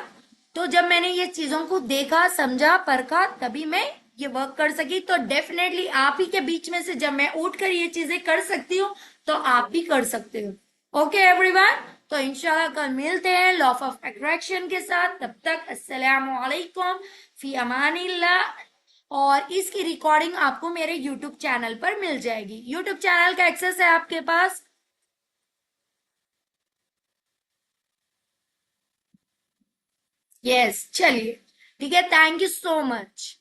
तो जब मैंने ये चीजों को देखा, समझा, परखा, तभी मैं ये वर्क कर सकी। तो डेफिनेटली आप ही के बीच में से जब मैं उठकर ये चीजें कर सकती हूँ, तो आप भी कर सकते हो। ओके एवरीवन, तो इंशाल्लाह कल मिलते हैं लॉ ऑफ अट्रैक्शन के साथ। तब तक अस्सलाम वालेकुम, फी अमानिल्लाह। और इसकी रिकॉर्डिंग आपको मेरे यूट्यूब चैनल पर मिल जाएगी। यूट्यूब चैनल का एक्सेस है आपके पास? यस, चलिए ठीक है, थैंक यू सो मच।